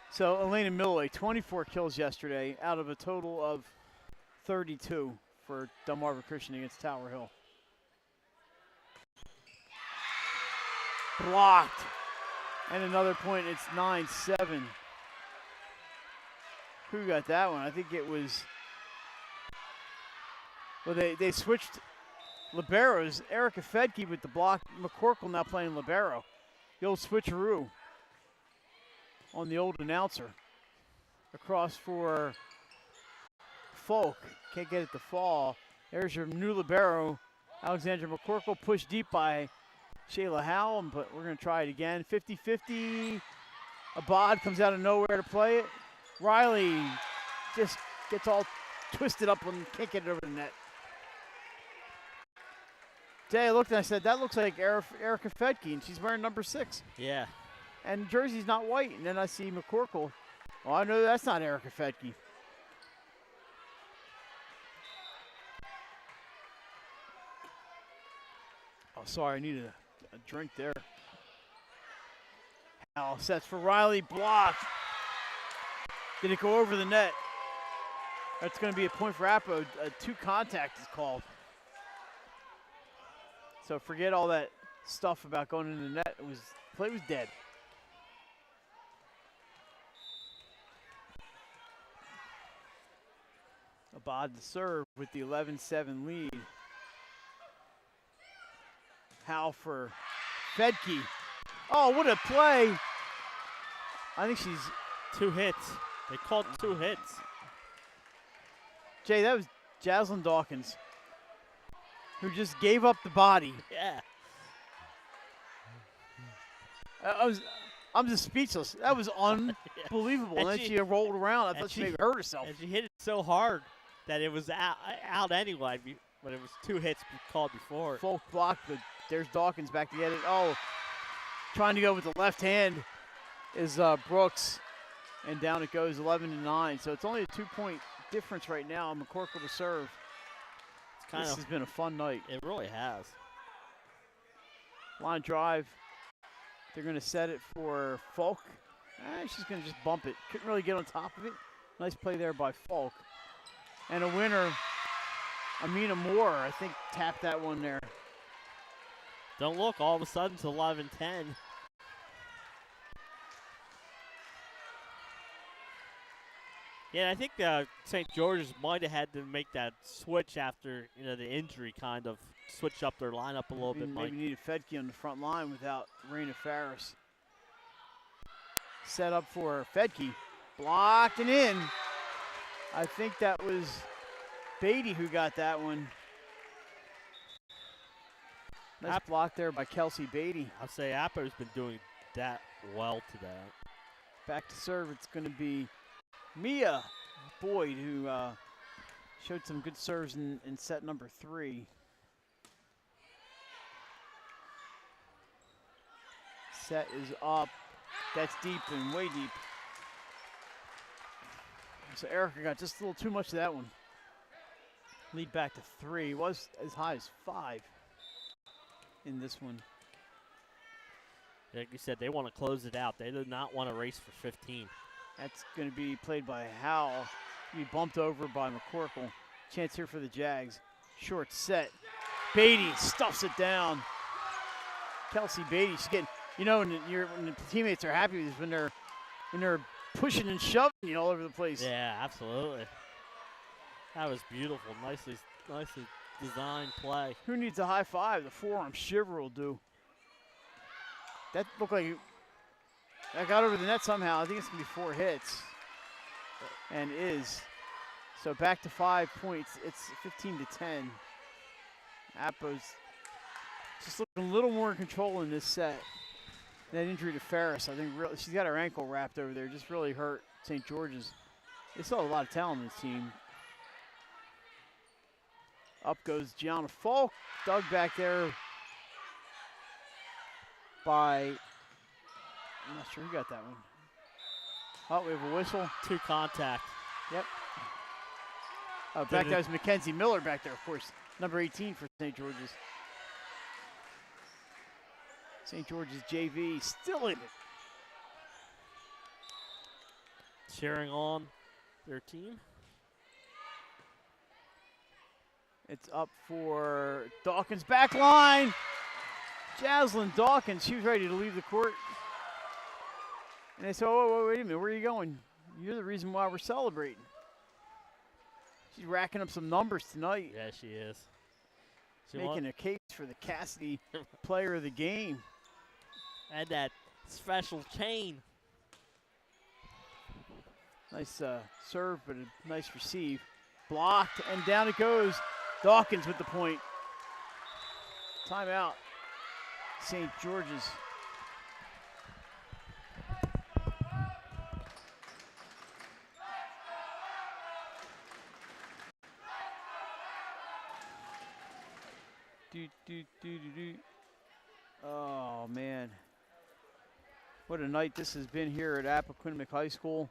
So Elena Millway, 24 kills yesterday out of a total of 32 for Delmarva Christian against Tower Hill. Blocked. And another point, it's 9-7. Who got that one? I think it was, well, they switched liberos. Erica Fedke with the block. McCorkle now playing libero. The old switcheroo on the old announcer. Across for Folk. Can't get it to fall. There's your new libero, Alexandra McCorkle, pushed deep by Shayla Howell, but we're going to try it again. 50-50. Abad comes out of nowhere to play it. Riley just gets all twisted up and can't get it over the net. Jay, I looked and I said, that looks like Erica Fedke, and she's wearing number 6. Yeah. And jersey's not white. And then I see McCorkle. Well, I know that's not Erica Fedke. Oh, sorry, I needed a drink there. Howell sets for Riley, blocked. Did it go over the net? That's going to be a point for Appo. 2 contact is called. So forget all that stuff about going in the net. Play was dead. Abad to serve with the 11-7 lead. Howell for Fedke. Oh, what a play. I think she's 2 hits. They called 2 hits. Jay, that was Jaslyn Dawkins, who just gave up the body. Yeah. I'm just speechless. That was unbelievable. And then she rolled around. I thought she maybe hurt herself. And she hit it so hard that it was out anyway, but it was 2 hits called before. Folk blocked, but there's Dawkins back to get it. Oh, trying to go with the left hand is Brooks. And down it goes, 11-9. So it's only a 2-point difference right now. McCorkle to serve. This has been a fun night. It really has. Line drive. They're going to set it for Folk. She's going to just bump it. Couldn't really get on top of it. Nice play there by Folk. And a winner, Amina Moore, I think, tapped that one there. Don't look. All of a sudden, it's 11-10. Yeah, I think St. George's might have had to make that switch after the injury, kind of switch up their lineup a little bit. Maybe needed Fedke on the front line without Raina Farris. Set up for Fedke, blocked and in. I think that was Beatty who got that one. Nice block there by Kelsey Beatty. I'll say Appo's been doing that well today. Back to serve, it's going to be Mia Boyd, who showed some good serves in set number 3. Set is up. That's deep and way deep. So Erica got just a little too much of that one. Lead back to 3. Was as high as 5 in this one. Like you said, they want to close it out. They do not want to race for 15. That's going to be played by Howell. Be bumped over by McCorkle. Chance here for the Jags. Short set. Beatty stuffs it down. Kelsey Beatty, she's getting, you know, when the teammates are happy with this, when they're pushing and shoving you all over the place. Yeah, absolutely. That was beautiful. Nicely designed play. Who needs a high five? The forearm shiver will do. That looked like that got over the net somehow. I think it's going to be 4 hits. And is. So back to 5 points. It's 15 to 10. Appo's just looking a little more in control in this set. That injury to Ferris, I think really, she's got her ankle wrapped over there. Just really hurt St. George's. They still have a lot of talent in this team. Up goes Gianna Falk. Dug back there by, I'm not sure who got that one. Oh, we have a whistle. 2 contact. Yep. Oh, back there was Mackenzie Miller back there, of course. Number 18 for St. George's. St. George's JV still in it. Cheering on their team. It's up for Dawkins back line. Jaslyn Dawkins, she was ready to leave the court. And they said, oh, wait a minute, where are you going? You're the reason why we're celebrating. She's racking up some numbers tonight. Yeah, she is. Making a case for the Cassidy player of the game. And that special chain. Nice serve, but a nice receive. Blocked, and down it goes. Dawkins with the point. Timeout. St. George's. Oh, man. What a night this has been here at Appoquinimink High School.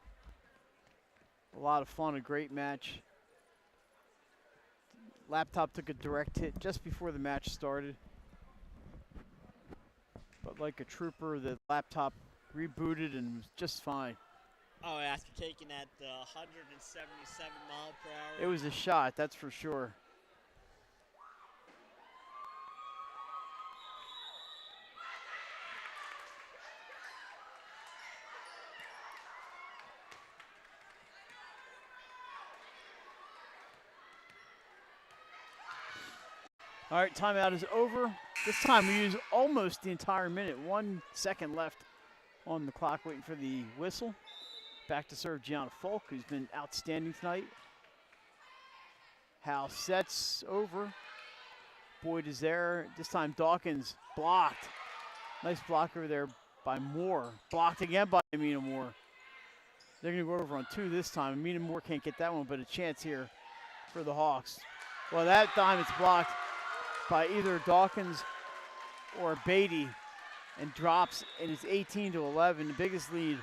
A lot of fun, a great match. Laptop took a direct hit just before the match started. But like a trooper, the laptop rebooted and was just fine. Oh, after taking that 177 mile per hour. It was a shot, that's for sure. All right, timeout is over. This time we use almost the entire minute. 1 second left on the clock waiting for the whistle. Back to serve Gianna Falk, who's been outstanding tonight. Hal sets over. Boyd is there. This time Dawkins blocked. Nice block over there by Moore. Blocked again by Amina Moore. They're going to go over on 2 this time. Amina Moore can't get that one, but a chance here for the Hawks. Well, that time it's blocked by either Dawkins or Beatty and drops, and it's 18 to 11, the biggest lead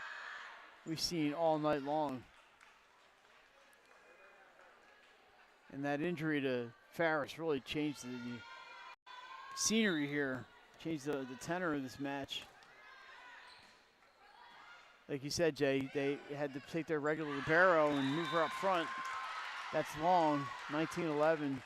we've seen all night long. And that injury to Ferris really changed the scenery here, changed the tenor of this match. Like you said, Jay, they had to take their regular libero and move her up front. That's long, 19-11.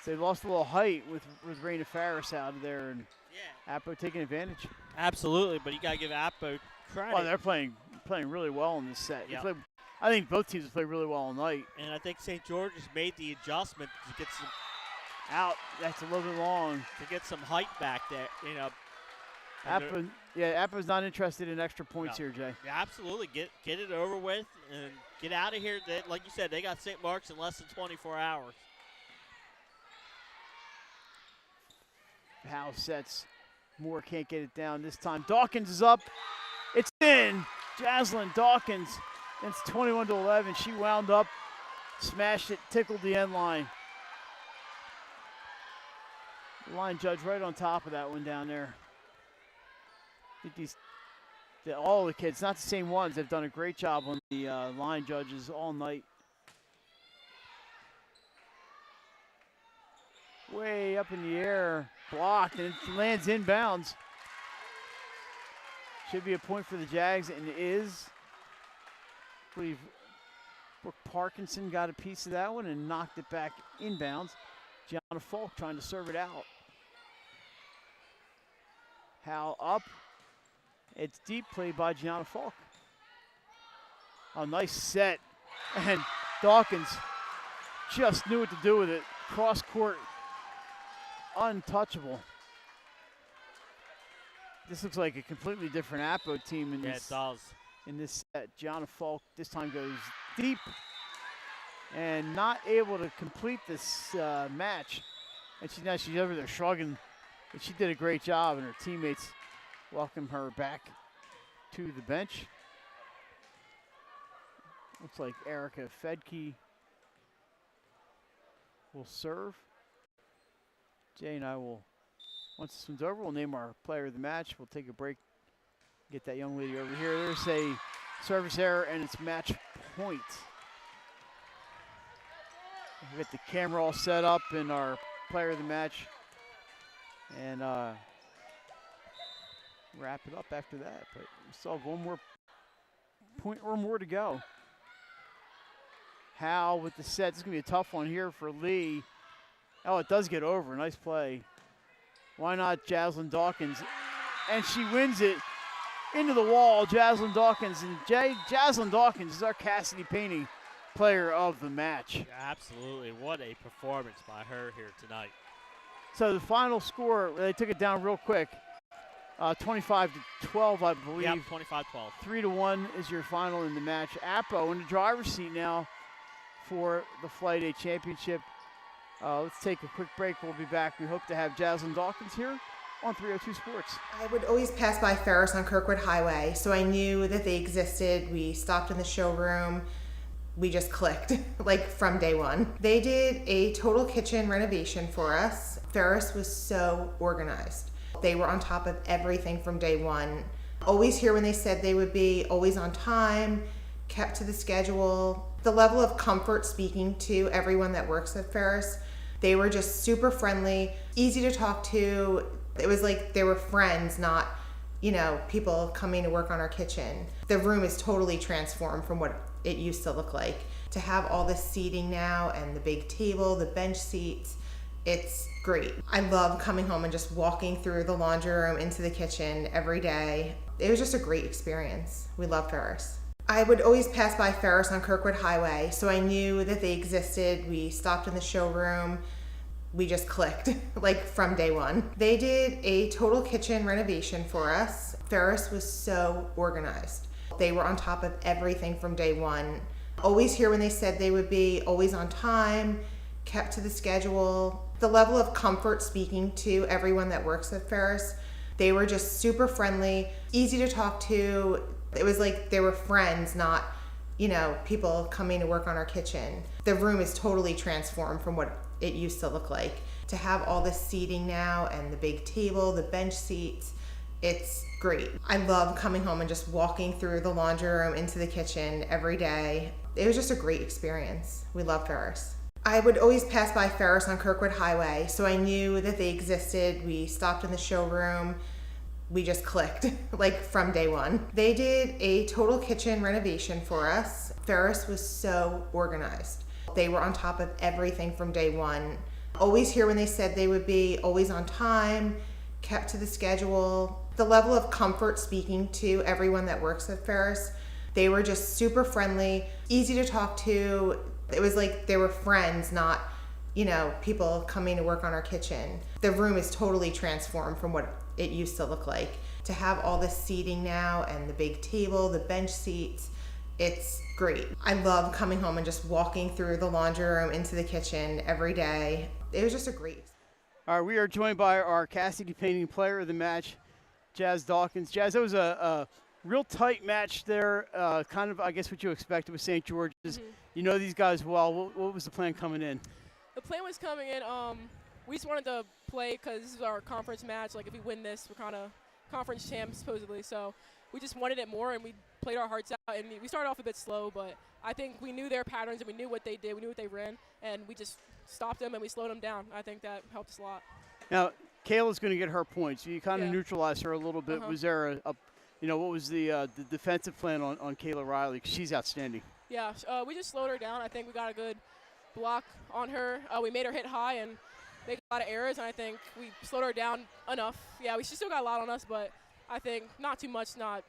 So they lost a little height with Raina Ferris out of there, and yeah. Appo taking advantage. Absolutely, but you got to give Appo credit. Well, they're playing really well in this set. Yep. I think both teams have played really well all night. And I think St. George's made the adjustment to get some out. That's a little bit long. To get some height back there, you know. Appo's not interested in extra points here, Jay. Yeah, absolutely. Get it over with and get out of here. Like you said, they got St. Mark's in less than 24 hours. Howe sets. Moore can't get it down this time. Dawkins is up. It's in. Jaslyn Dawkins. It's 21 to 11. She wound up, smashed it, tickled the end line. Line judge right on top of that one down there. I think all the kids, not the same ones, have done a great job on the line judges all night. Way up in the air, blocked, and it lands inbounds. Should be a point for the Jags, and it is. I believe Brooke Parkinson got a piece of that one and knocked it back inbounds. Gianna Falk trying to serve it out. Hal up. It's deep play by Gianna Falk. A nice set. And Dawkins just knew what to do with it. Cross court. Untouchable. This looks like a completely different Appo team in this. It does. In this set. Gianna Falk this time goes deep and not able to complete this match. And she's over there shrugging. But she did a great job, and her teammates welcome her back to the bench. Looks like Erica Fedke will serve. Jay and I will, once this one's over, we'll name our player of the match. We'll take a break, get that young lady over here. There's a service error, and it's match point. We get the camera all set up in our player of the match. And wrap it up after that. But we still have one more point or more to go. Hal with the set. This is going to be a tough one here for Lee. Oh, it does get over. Nice play. Why not Jaslyn Dawkins? And she wins it into the wall. Jaslyn Dawkins. And Jaslyn Dawkins is our Cassidy Painting player of the match. Yeah, absolutely. What a performance by her here tonight. So the final score, they took it down real quick. 25-12, I believe. Yep, 25-12. 3-1 is your final in the match. Appo in the driver's seat now for the Flight A championship. Let's take a quick break. We'll be back. We hope to have Jaslyn Dawkins here on 302 Sports. I would always pass by Ferris on Kirkwood Highway, so I knew that they existed. We stopped in the showroom. We just clicked, like from day one. They did a total kitchen renovation for us. Ferris was so organized. They were on top of everything from day one. Always here when they said they would be, always on time, kept to the schedule. The level of comfort speaking to everyone that works at Ferris, they were just super friendly, easy to talk to. It was like they were friends, not, people coming to work on our kitchen. The room is totally transformed from what it used to look like. To have all this seating now and the big table, the bench seats, it's great. I love coming home and just walking through the laundry room into the kitchen every day. It was just a great experience. We love Ferris. I would always pass by Ferris on Kirkwood Highway, so I knew that they existed. We stopped in the showroom. We just clicked, like from day one. They did a total kitchen renovation for us. Ferris was so organized. They were on top of everything from day one. Always here when they said they would be, always on time, kept to the schedule. The level of comfort speaking to everyone that works at Ferris, they were just super friendly, easy to talk to. It was like they were friends, not, people coming to work on our kitchen. The room is totally transformed from what it used to look like. To have all this seating now and the big table, the bench seats, it's great. I love coming home and just walking through the laundry room into the kitchen every day. It was just a great experience. We love Ferris. I would always pass by Ferris on Kirkwood Highway, so I knew that they existed. We stopped in the showroom. We just clicked, like from day one. They did a total kitchen renovation for us. Ferris was so organized. They were on top of everything from day one. Always here when they said they would be, always on time, kept to the schedule. The level of comfort speaking to everyone that works at Ferris, they were just super friendly, easy to talk to. It was like they were friends, not, people coming to work on our kitchen. The room is totally transformed from what it used to look like. To have all this seating now and the big table, the bench seats, it's great. I love coming home and just walking through the laundry room into the kitchen every day. It was just a great. All right, we are joined by our Cassidy Painting player of the match, Jazz Dawkins. Jazz, that was a real tight match there, kind of, I guess, what you expected with St. George's. Mm-hmm. You know these guys well. What was the plan coming in? The plan was coming in, we just wanted to play because this is our conference match. Like, if we win this, we're kind of conference champs supposedly. So we just wanted it more, and we played our hearts out. And we started off a bit slow, but I think we knew their patterns and we knew what they did. We knew what they ran, and we just stopped them and we slowed them down. I think that helped us a lot. Now, Kayla's going to get her points. You kind of Yeah. neutralized her a little bit. Was there a what was the defensive plan on Kayla Riley? 'Cause she's outstanding. Yeah, we just slowed her down. I think we got a good block on her. We made her hit high and make a lot of errors, and I think we slowed her down enough. Yeah, she still got a lot on us, but I think not too much, not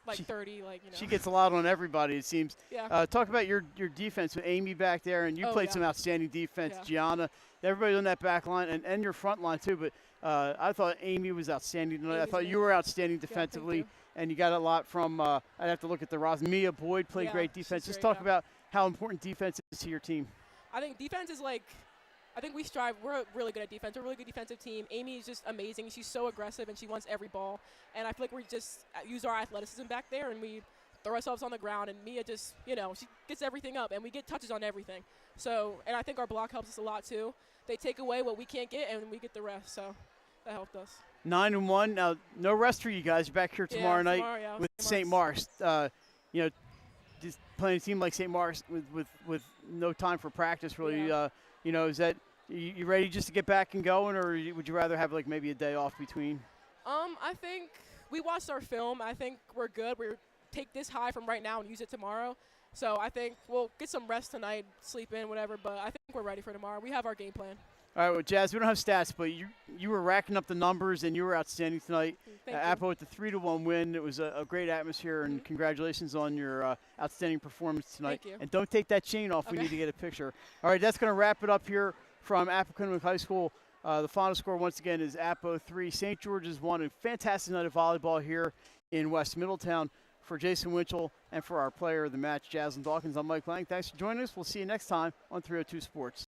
like 30, She gets a lot on everybody, it seems. Yeah. Talk about your defense with Amy back there, and you played some outstanding defense. Gianna, everybody on that back line, and your front line too. But I thought Amy was outstanding tonight. I thought you were outstanding defensively, and you got a lot from. I'd have to look at the roster. Mia Boyd played great defense. Just talk about how important defense is to your team. I think defense is I think we strive. We're really good at defense. We're a really good defensive team. Amy is just amazing. She's so aggressive, and she wants every ball. And I feel like we just use our athleticism back there, and we throw ourselves on the ground. And Mia just, she gets everything up, and we get touches on everything. So, and I think our block helps us a lot too. They take away what we can't get, and we get the rest. So that helped us. 9-1. Now, no rest for you guys. You're back here tomorrow night with St. Mark's. Just playing a team like St. Mark's with no time for practice, really. Is that you ready just to get back and going, or would you rather have maybe a day off between? I think we watched our film. I think we're good. We'll take this high from right now and use it tomorrow. So I think we'll get some rest tonight, sleep in, whatever. But I think we're ready for tomorrow. We have our game plan. All right, well, Jazz, we don't have stats, but you were racking up the numbers, and you were outstanding tonight. Appo with the 3-1 win. It was a great atmosphere, and congratulations on your outstanding performance tonight. Thank you. And don't take that chain off. We need to get a picture. All right, that's going to wrap it up here from Appoquinimink High School. The final score, once again, is Appo 3, St. George's 1. A fantastic night of volleyball here in West Middletown. For Jason Winchell and for our player of the match, Jaslyn Dawkins, I'm Mike Lang. Thanks for joining us. We'll see you next time on 302 Sports.